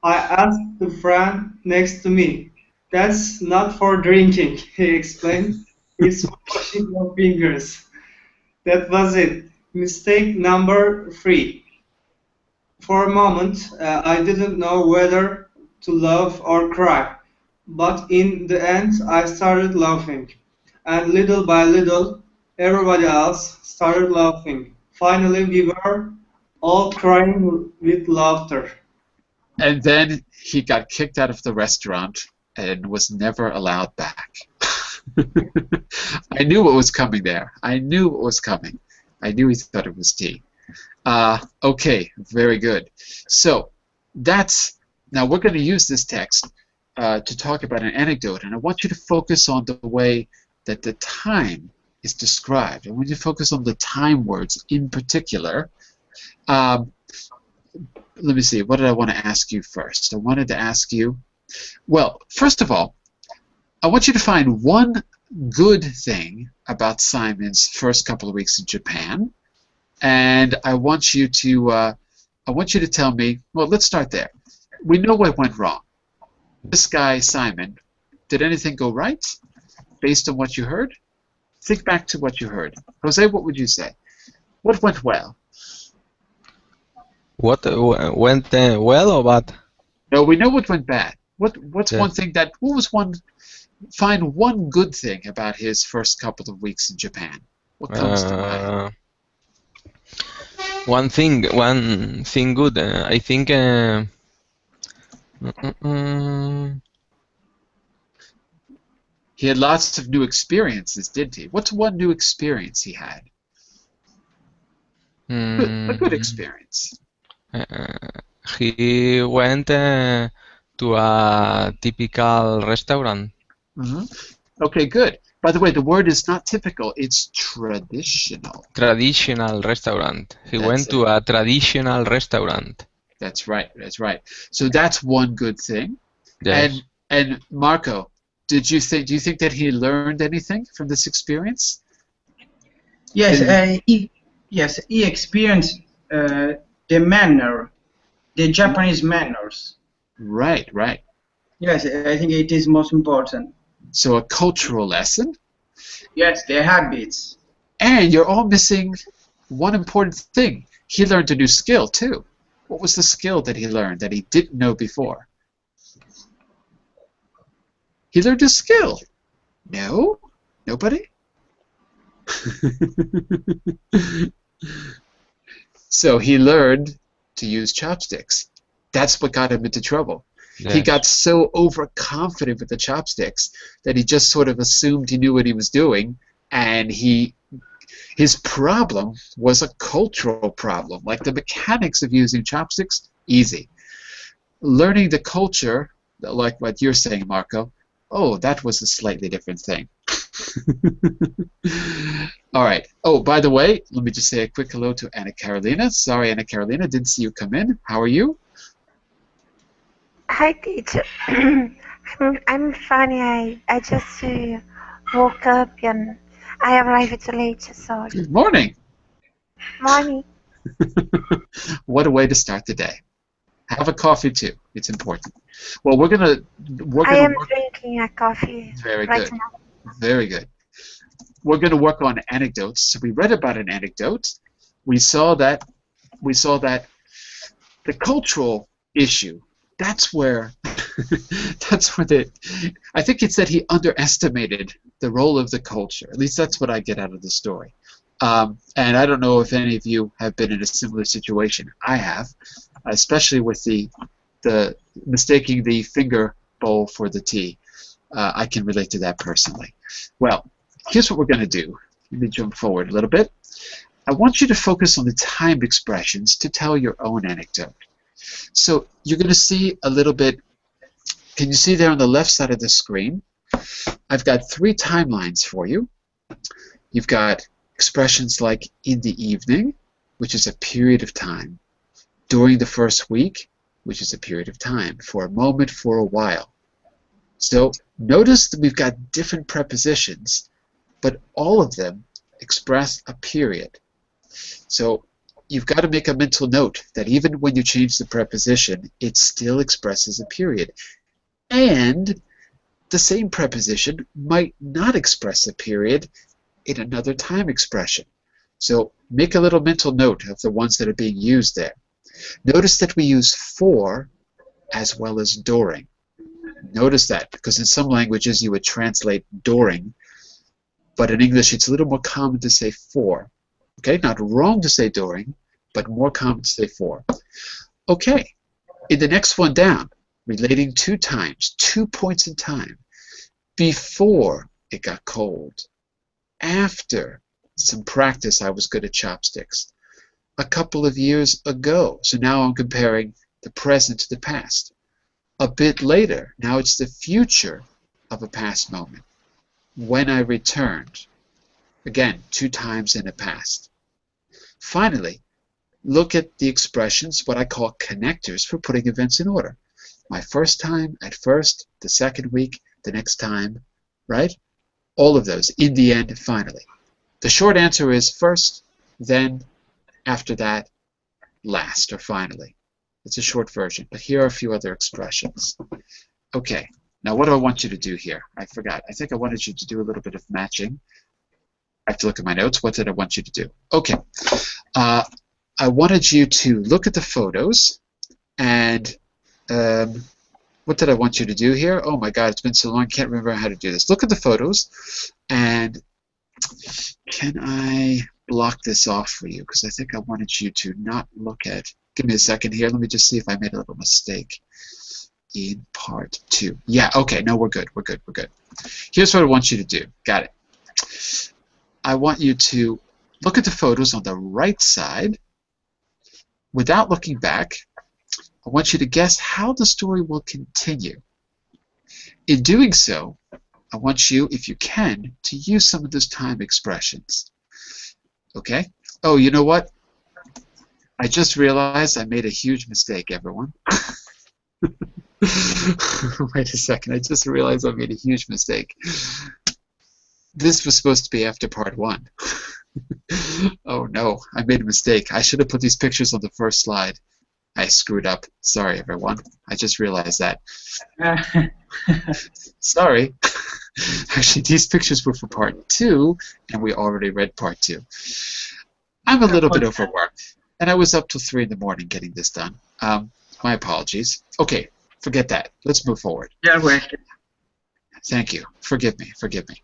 [SPEAKER 3] I asked the friend next to me. That's not for drinking, he explained. It's for washing your fingers. That was it. Mistake number three. For a moment, I didn't know whether to laugh or cry. But in the end, I started laughing. And little by little, everybody else started laughing. Finally, we were all crying with laughter.
[SPEAKER 1] And then he got kicked out of the restaurant and was never allowed back. I knew what was coming there. I knew what was coming. I knew he thought it was tea. Okay, very good. So now we're going to use this text to talk about an anecdote, and I want you to focus on the way that the time is described. I want you to focus on the time words in particular. Let me see, what did I want to ask you first? I wanted to ask you, well, first of all, I want you to find one good thing about Simon's first couple of weeks in Japan, and I want you to tell me. Well, let's start there. We know what went wrong. This guy Simon, did anything go right based on what you heard? Think back to what you heard. Jose, what would you say? What went well?
[SPEAKER 5] What went well or bad?
[SPEAKER 1] No, we know what went bad. What's
[SPEAKER 5] Yeah.
[SPEAKER 1] one thing that? What was one? Find one good thing about his first couple of weeks in Japan. What comes to mind?
[SPEAKER 5] One thing good. I think.
[SPEAKER 1] He had lots of new experiences, didn't he? What's one new experience he had? A good experience.
[SPEAKER 5] He went to a typical restaurant.
[SPEAKER 1] Okay, good. By the way, the word is not typical, it's traditional.
[SPEAKER 5] Traditional restaurant. He went to a traditional restaurant.
[SPEAKER 1] That's right, that's right. So that's one good thing.
[SPEAKER 5] Yes.
[SPEAKER 1] And Marco, do you think that he learned anything from this experience?
[SPEAKER 8] Yes, he experienced the manner, the Japanese manners.
[SPEAKER 1] Right, right.
[SPEAKER 8] Yes, I think it is most important.
[SPEAKER 1] So a cultural lesson.
[SPEAKER 8] Yes, the habits.
[SPEAKER 1] And you're all missing one important thing. He learned a new skill too. What was the skill that he learned that he didn't know before? He learned a skill. No? Nobody? So he learned to use chopsticks. That's what got him into trouble. Yes. He got so overconfident with the chopsticks that he just sort of assumed he knew what he was doing, and his problem was a cultural problem. Like the mechanics of using chopsticks, easy. Learning the culture, like what you're saying, Marco, oh, that was a slightly different thing. All right. Oh, by the way, let me just say a quick hello to Anna Carolina. Sorry, Anna Carolina, didn't see you come in. How are you?
[SPEAKER 10] Hi, teacher. I'm funny. I just woke up and I arrived late. Sorry.
[SPEAKER 1] Good morning.
[SPEAKER 10] Morning.
[SPEAKER 1] What a way to start the day. Have a coffee too. It's important. Well,
[SPEAKER 10] I am drinking a coffee
[SPEAKER 1] right
[SPEAKER 10] good.
[SPEAKER 1] Now. Very good. We're going to work on anecdotes. So we read about an anecdote. We saw that the cultural issue. That's where I think it's that he underestimated the role of the culture. At least that's what I get out of the story. And I don't know if any of you have been in a similar situation. I have, especially with the mistaking the finger bowl for the tea. I can relate to that personally. Well, here's what we're going to do. Let me jump forward a little bit. I want you to focus on the time expressions to tell your own anecdote. So you're going to see a little bit. Can you see there on the left side of the screen? I've got 3 timelines for you. You've got expressions like in the evening, which is a period of time. During the first week, which is a period of time. For a moment, for a while. So notice that we've got different prepositions, but all of them express a period. So you've got to make a mental note that even when you change the preposition, it still expresses a period. And the same preposition might not express a period in another time expression. So make a little mental note of the ones that are being used there. Notice that we use for as well as during. Notice that, because in some languages you would translate during, but in English it's a little more common to say for. Okay, not wrong to say during, but more common to say for. Okay, in the next one down, relating 2 times, 2 points in time. Before it got cold. After some practice, I was good at chopsticks. A couple of years ago. So now I'm comparing the present to the past. A bit later. Now it's the future of a past moment. When I returned. Again, 2 times in the past. Finally, look at the expressions, what I call connectors for putting events in order. My first time, at first, the second week, the next time, right? All of those, in the end, finally. The short answer is first, then, after that, last, or finally. It's a short version, but here are a few other expressions. Okay, now what do I want you to do here? I forgot. I think I wanted you to do a little bit of matching. I have to look at my notes. What did I want you to do? Okay, I wanted you to look at the photos and what did I want you to do here? Oh my God, it's been so long, I can't remember how to do this. Look at the photos, and can I block this off for you? Because I think I wanted you to not look at. Give me a second here. Let me just see if I made a little mistake in part 2. Yeah, okay, no, we're good, we're good, we're good. Here's what I want you to do. Got it. I want you to look at the photos on the right side without looking back. I want you to guess how the story will continue. In doing so, I want you, if you can, to use some of those time expressions. Okay? Oh, you know what? I just realized I made a huge mistake, everyone. Wait a second. I just realized I made a huge mistake. This was supposed to be after part 1. Oh no, I made a mistake. I should have put these pictures on the first slide. I screwed up. Sorry, everyone. I just realized that. Sorry. Actually, these pictures were for part 2, and we already read part 2. I'm a little bit overworked, and I was up till 3 in the morning getting this done. My apologies. Okay, forget that. Let's move forward.
[SPEAKER 8] You're welcome.
[SPEAKER 1] Thank you. Forgive me. Forgive me.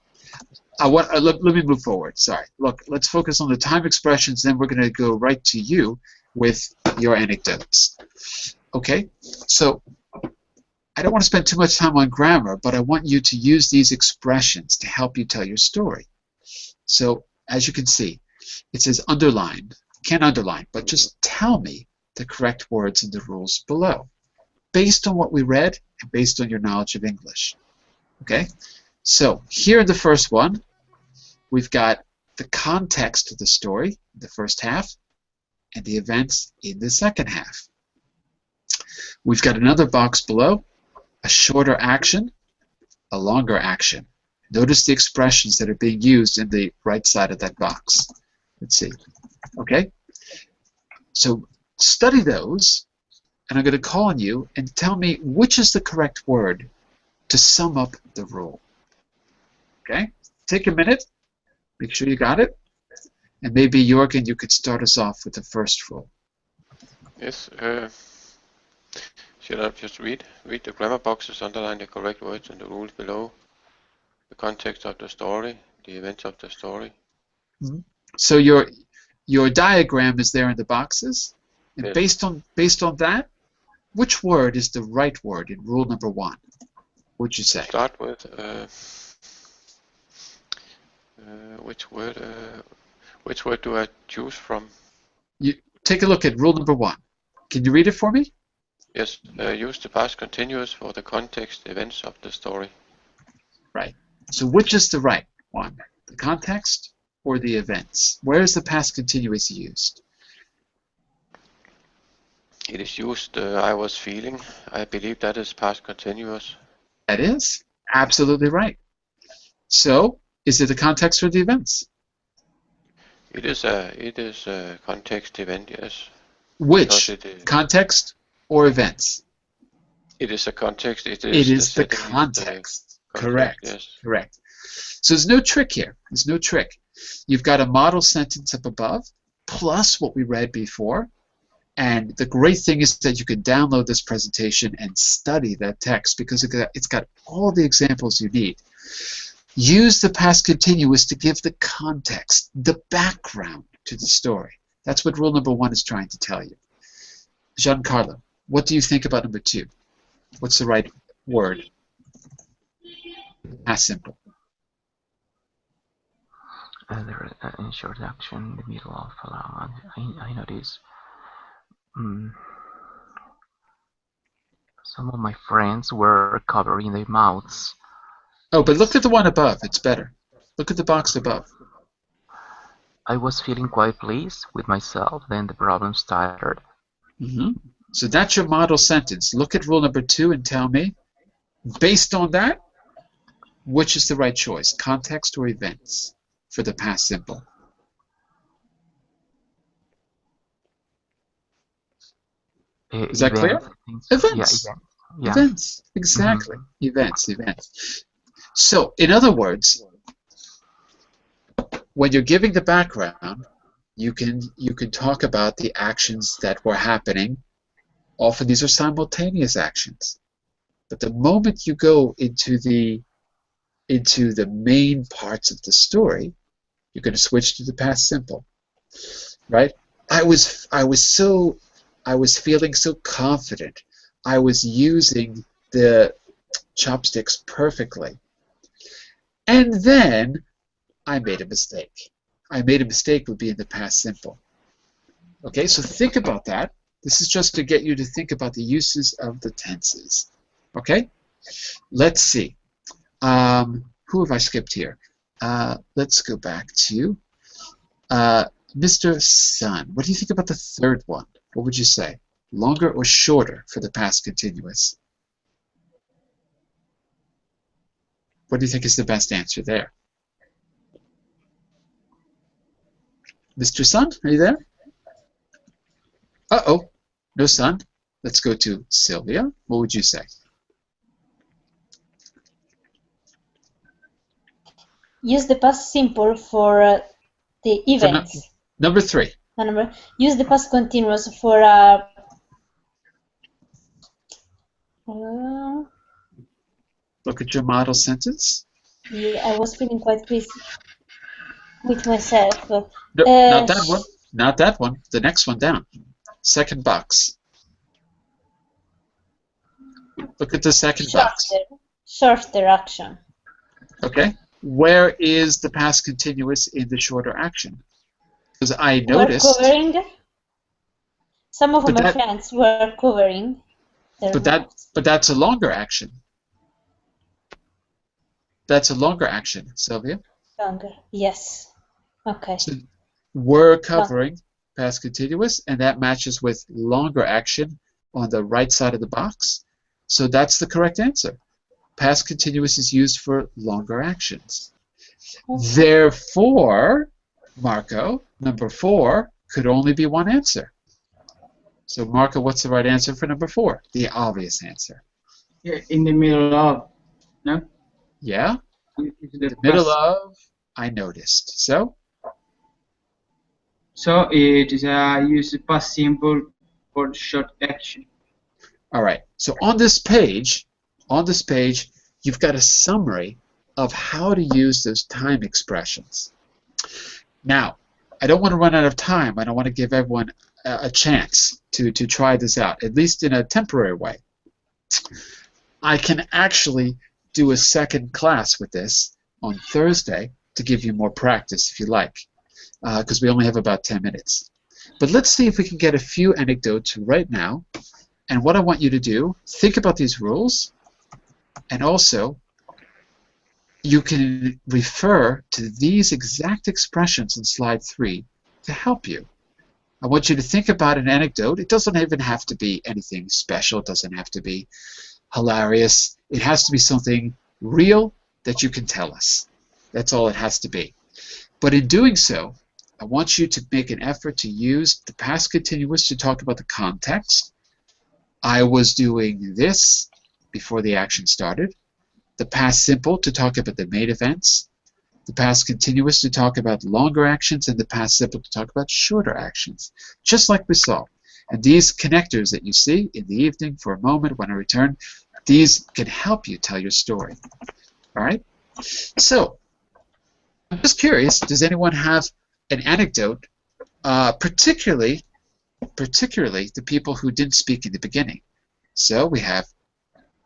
[SPEAKER 1] Let me move forward. Sorry. Look, let's focus on the time expressions, then we're going to go right to you with your anecdotes. Okay? So, I don't want to spend too much time on grammar, but I want you to use these expressions to help you tell your story. So, as you can see, it says underline. Can't underline, but just tell me the correct words in the rules below, based on what we read and based on your knowledge of English. Okay? So, here in the first one, we've got the context of the story, the first half, and the events in the second half. We've got another box below, a shorter action, a longer action. Notice the expressions that are being used in the right side of that box. Let's see. Okay? So study those, and I'm going to call on you and tell me which is the correct word to sum up the rule. Okay? Take a minute. Make sure you got it. And maybe, Jorgen, you could start us off with the first rule.
[SPEAKER 2] Yes. Should I just read the grammar boxes, underline the correct words and the rules below, the context of the story, the events of the story?
[SPEAKER 1] Mm-hmm. So your diagram is there in the boxes, and
[SPEAKER 2] Yes.
[SPEAKER 1] based on that, which word is the right word in rule number 1? What'd you say?
[SPEAKER 2] Start with Which word? Which word do I choose from?
[SPEAKER 1] You take a look at rule number 1. Can you read it for me?
[SPEAKER 2] Yes. Use the past continuous for the context events of the story.
[SPEAKER 1] Right. So which is the right one? The context or the events? Where is the past continuous used?
[SPEAKER 2] It is used. I was feeling. I believe that is past continuous.
[SPEAKER 1] That is absolutely right. So, is it the context or the events?
[SPEAKER 2] It is a context event, yes.
[SPEAKER 1] Which? Context or events?
[SPEAKER 2] It is a context. It
[SPEAKER 1] is the
[SPEAKER 2] setting
[SPEAKER 1] context.
[SPEAKER 2] Correct.
[SPEAKER 1] Yes. Correct. So there's no trick here. There's no trick. You've got a model sentence up above, plus what we read before. And the great thing is that you can download this presentation and study that text because it's got all the examples you need. Use the past continuous to give the context, the background to the story. That's what rule number 1 is trying to tell you. Giancarlo, what do you think about number 2? What's the right word? Past simple.
[SPEAKER 7] There is an introduction in the middle of I notice some of my friends were covering their mouths.
[SPEAKER 1] Oh, but look at the one above. It's better. Look at the box above.
[SPEAKER 7] I was feeling quite pleased with myself. Then the problem started.
[SPEAKER 1] So that's your model sentence. Look at rule number 2 and tell me, based on that, which is the right choice, context or events for the past simple? Is that clear? Events.
[SPEAKER 7] Yeah.
[SPEAKER 1] Events. Exactly. Events. So, in other words, when you're giving the background, you can talk about the actions that were happening. Often these are simultaneous actions. But the moment you go into the main parts of the story, you're going to switch to the past simple. Right? I was feeling so confident. I was using the chopsticks perfectly. And then I made a mistake. I made a mistake would be in the past simple. Okay, so think about that. This is just to get you to think about the uses of the tenses. Okay? Let's see. Who have I skipped here? Let's go back to Mr. Sun. What do you think about the third one? What would you say? Longer or shorter for the past continuous? What do you think is the best answer there? Mr. Sun, are you there? Uh-oh, no Sun. Let's go to Sylvia. What would you say?
[SPEAKER 9] Use the past simple for the events.
[SPEAKER 1] Number 3.
[SPEAKER 9] Use the past continuous for
[SPEAKER 1] look at your model sentence.
[SPEAKER 9] Yeah, I was feeling quite pleased with myself.
[SPEAKER 1] No, not that one. Not that one. The next one down. Second box. Look at the second box.
[SPEAKER 9] Shorter action.
[SPEAKER 1] Okay. Where is the past continuous in the shorter action? Because I noticed.
[SPEAKER 9] We're covering. Some of my friends were covering.
[SPEAKER 1] But that's a longer action. That's a longer action, Sylvia.
[SPEAKER 9] Longer, yes. Okay.
[SPEAKER 1] So we're covering past continuous, and that matches with longer action on the right side of the box. So that's the correct answer. Past continuous is used for longer actions. Therefore, Marco, number 4 could only be one answer. So, Marco, what's the right answer for number 4? The obvious answer.
[SPEAKER 8] Yeah, in the middle of, no?
[SPEAKER 1] Yeah? The middle of, I noticed. So?
[SPEAKER 8] So it is use past simple for short action.
[SPEAKER 1] All right. So on this page, you've got a summary of how to use those time expressions. Now, I don't want to run out of time. I don't want to give everyone a chance to try this out, at least in a temporary way. I can actually do a second class with this on Thursday, to give you more practice if you like, because we only have about 10 minutes. But let's see if we can get a few anecdotes right now. And what I want you to do, think about these rules, and also you can refer to these exact expressions in slide 3 to help you. I want you to think about an anecdote. It doesn't even have to be anything special. It doesn't have to be hilarious. It has to be something real that you can tell us. That's all it has to be. But in doing so, I want you to make an effort to use the past continuous to talk about the context. I was doing this before the action started. The past simple to talk about the main events. The past continuous to talk about longer actions, and the past simple to talk about shorter actions, just like we saw. And these connectors that you see in the evening, for a moment, when I return, these can help you tell your story. All right? So, I'm just curious, does anyone have an anecdote, particularly the people who didn't speak in the beginning? So we have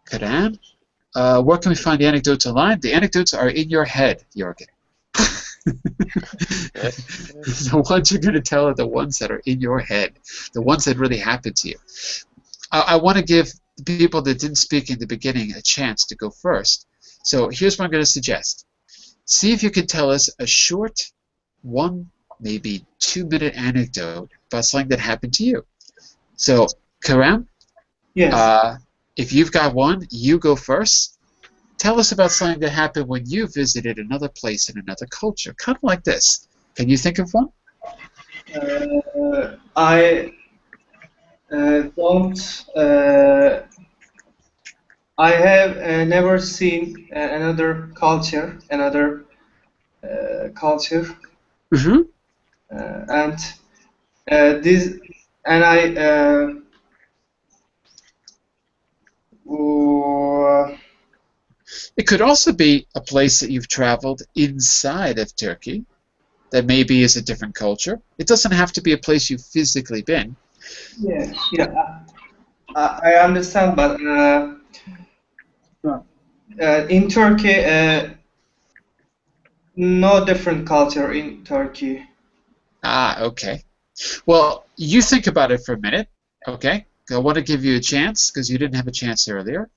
[SPEAKER 1] Karan. Where can we find the anecdotes online? The anecdotes are in your head, Jorgen. The ones you're going to tell are the ones that are in your head, the ones that really happened to you. I want to give the people that didn't speak in the beginning a chance to go first. So here's what I'm going to suggest. See if you can tell us a short, 1, maybe 2-minute anecdote about something that happened to you. So, Karam?
[SPEAKER 3] Yes.
[SPEAKER 1] If you've got one, you go first. Tell us about something that happened when you visited another place in another culture, kind of like this. Can you think of one?
[SPEAKER 3] I don't. I have never seen another culture,
[SPEAKER 1] Mm-hmm.
[SPEAKER 3] and this, and I.
[SPEAKER 1] It could also be a place that you've traveled inside of Turkey that maybe is a different culture. It doesn't have to be a place you've physically been.
[SPEAKER 3] Yeah. I understand, but in Turkey, no different culture in Turkey.
[SPEAKER 1] Okay. Well, you think about it for a minute, okay? I want to give you a chance because you didn't have a chance earlier.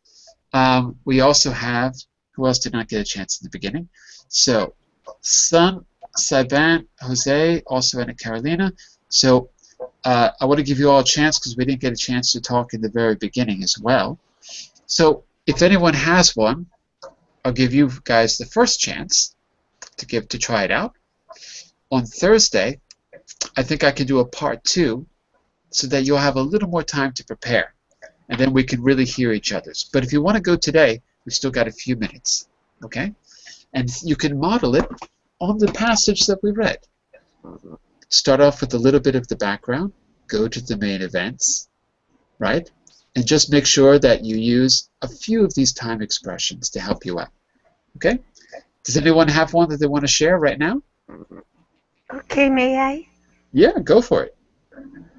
[SPEAKER 1] We also have, who else did not get a chance in the beginning? So, Sun, Saban, Jose, also Anna Carolina. So, I want to give you all a chance because we didn't get a chance to talk in the very beginning as well. So, if anyone has one, I'll give you guys the first chance to try it out. On Thursday, I think I can do a part 2 so that you'll have a little more time to prepare. And then we can really hear each other's. But if you want to go today, we've still got a few minutes, okay? And you can model it on the passage that we read. Start off with a little bit of the background, go to the main events, right? And just make sure that you use a few of these time expressions to help you out, okay? Does anyone have one that they want to share right now?
[SPEAKER 10] Okay, may I?
[SPEAKER 1] Yeah, go for it.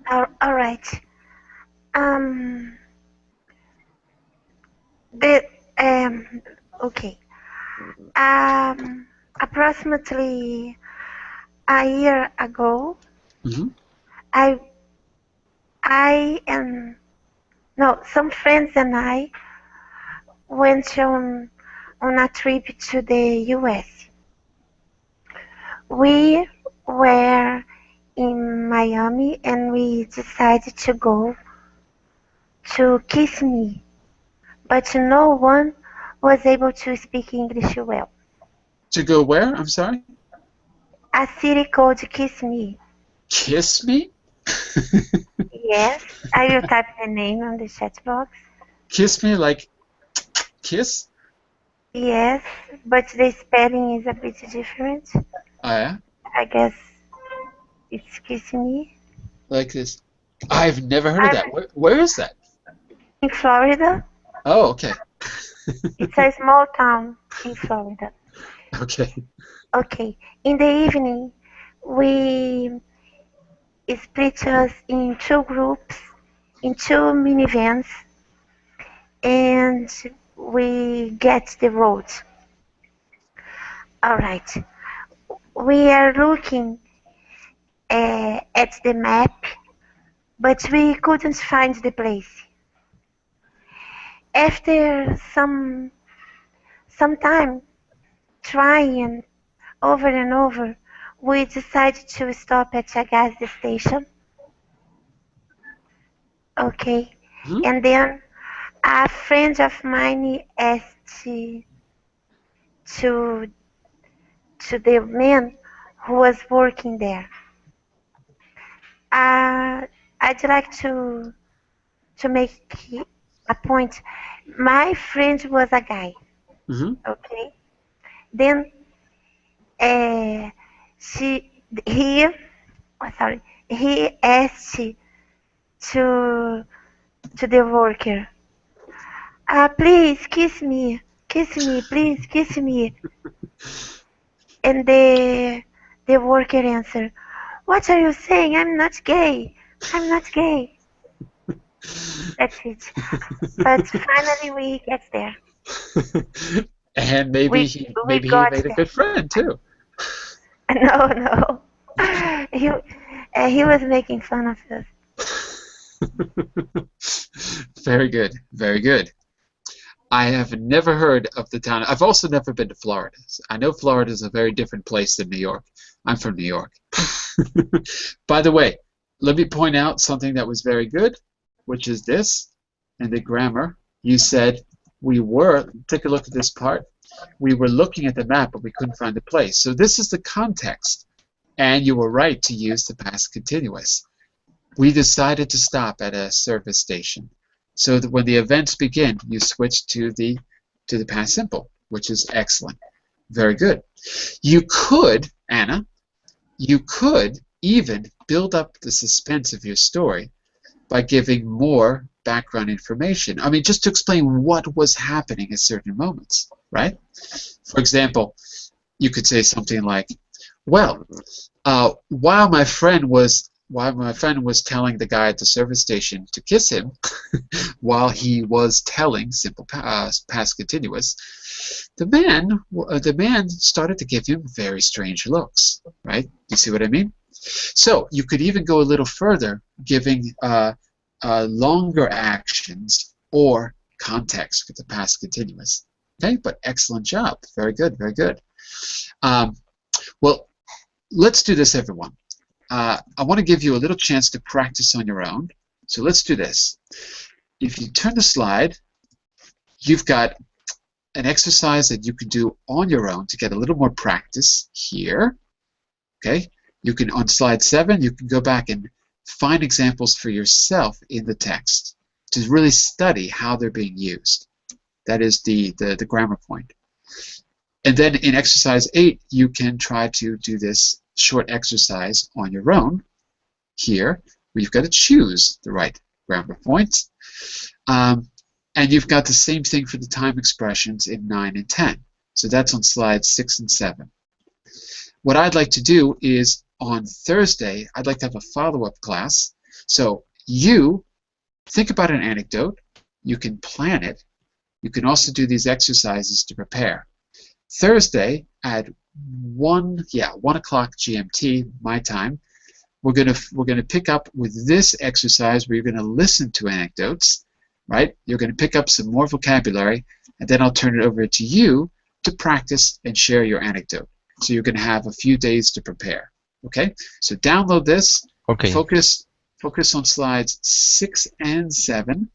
[SPEAKER 10] All right. The okay. Approximately a year ago,
[SPEAKER 1] Mm-hmm.
[SPEAKER 10] I and no, some friends and I went on a trip to the U.S. We were in Miami and we decided to go to Kissimmee, but no one was able to speak English well.
[SPEAKER 1] To go where? I'm sorry?
[SPEAKER 10] A city called Kissimmee.
[SPEAKER 1] Kiss me?
[SPEAKER 10] Yes, I will type the name on the chat box.
[SPEAKER 1] Kiss me like kiss?
[SPEAKER 10] Yes, but the spelling is a bit different.
[SPEAKER 1] Oh, yeah?
[SPEAKER 10] I guess it's Kissimmee.
[SPEAKER 1] Like this. I've never heard of that. Where is that?
[SPEAKER 10] In Florida.
[SPEAKER 1] Oh, okay.
[SPEAKER 10] It's a small town in Florida.
[SPEAKER 1] Okay.
[SPEAKER 10] Okay. In the evening, we split us in 2 groups, in 2 minivans, and we get the road. All right. we are looking at the map, but we couldn't find the place. After some time trying over and over, we decided to stop at a gas station. Okay,
[SPEAKER 1] Hmm?
[SPEAKER 10] and then a friend of mine asked to the man who was working there. I'd like to make a point. My friend was a guy.
[SPEAKER 1] Mm-hmm.
[SPEAKER 10] Okay, then she he sorry, he asked to the worker, please kiss me, please kiss me. And the worker answered, what are you saying? I'm not gay. I'm not gay. That's it. But finally we get there.
[SPEAKER 1] And
[SPEAKER 10] We we
[SPEAKER 1] maybe he
[SPEAKER 10] got
[SPEAKER 1] made a
[SPEAKER 10] there.
[SPEAKER 1] good friend too.
[SPEAKER 10] No, no. He was making fun of us.
[SPEAKER 1] Very good, very good. I have never heard of the town. I've also never been to Florida. I know Florida is a very different place than New York. I'm from New York. By the way, let me point out something that was very good, which is this. In the grammar, you said take a look at this part, we were looking at the map, but we couldn't find the place. So this is the context, and you were right to use the past continuous. We decided to stop at a service station, so that when the events begin, you switch to the past simple, which is excellent. Very good. You could, Anna, you could even build up the suspense of your story by giving more background information. I mean, just to explain what was happening at certain moments, right? For example, you could say something like, well, while my friend was telling the guy at the service station to kiss him, while he was telling simple past continuous, the man started to give him very strange looks. Right? You see what I mean? So you could even go a little further, giving longer actions or context with the past continuous. Okay, but excellent job. Very good, very good. Well, let's do this, everyone. I want to give you a little chance to practice on your own. So let's do this. If you turn the slide, you've got an exercise that you can do on your own to get a little more practice here. Okay? You can, on slide 7, you can go back and find examples for yourself in the text to really study how they're being used. That is the grammar point. And then in exercise 8, you can try to do this short exercise on your own here, where you've got to choose the right grammar points. And you've got the same thing for the time expressions in 9 and 10. So that's on slides 6 and 7. What I'd like to do is on Thursday, I'd like to have a follow-up class. So you think about an anecdote. You can plan it. You can also do these exercises to prepare. Thursday at 1 o'clock GMT, my time, we're gonna pick up with this exercise where you're gonna listen to anecdotes, right? You're gonna pick up some more vocabulary, and then I'll turn it over to you to practice and share your anecdote. So you're gonna have a few days to prepare. Okay? So download this.
[SPEAKER 5] Okay.
[SPEAKER 1] Focus on slides 6 and 7,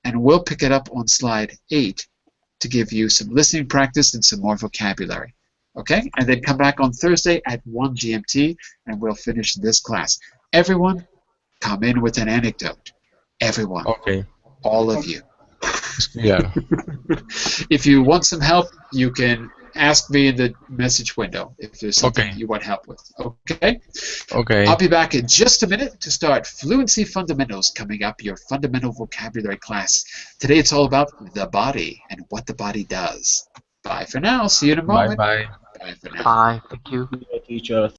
[SPEAKER 1] and we'll pick it up on slide 8 to give you some listening practice and some more vocabulary. Okay? And then come back on Thursday at 1 GMT, and we'll finish this class. Everyone, come in with an anecdote. Everyone.
[SPEAKER 5] Okay.
[SPEAKER 1] All of you.
[SPEAKER 5] Yeah.
[SPEAKER 1] If you want some help, you can ask me in the message window if there's something
[SPEAKER 5] Okay.
[SPEAKER 1] you want help with. Okay?
[SPEAKER 5] Okay.
[SPEAKER 1] I'll be back in just a minute to start Fluency Fundamentals, coming up, your fundamental vocabulary class. Today it's all about the body and what the body does. Bye for now. See you in a
[SPEAKER 5] Bye
[SPEAKER 1] moment.
[SPEAKER 5] bye.
[SPEAKER 1] Bye for now.
[SPEAKER 7] Bye. Thank you.
[SPEAKER 6] Teacher.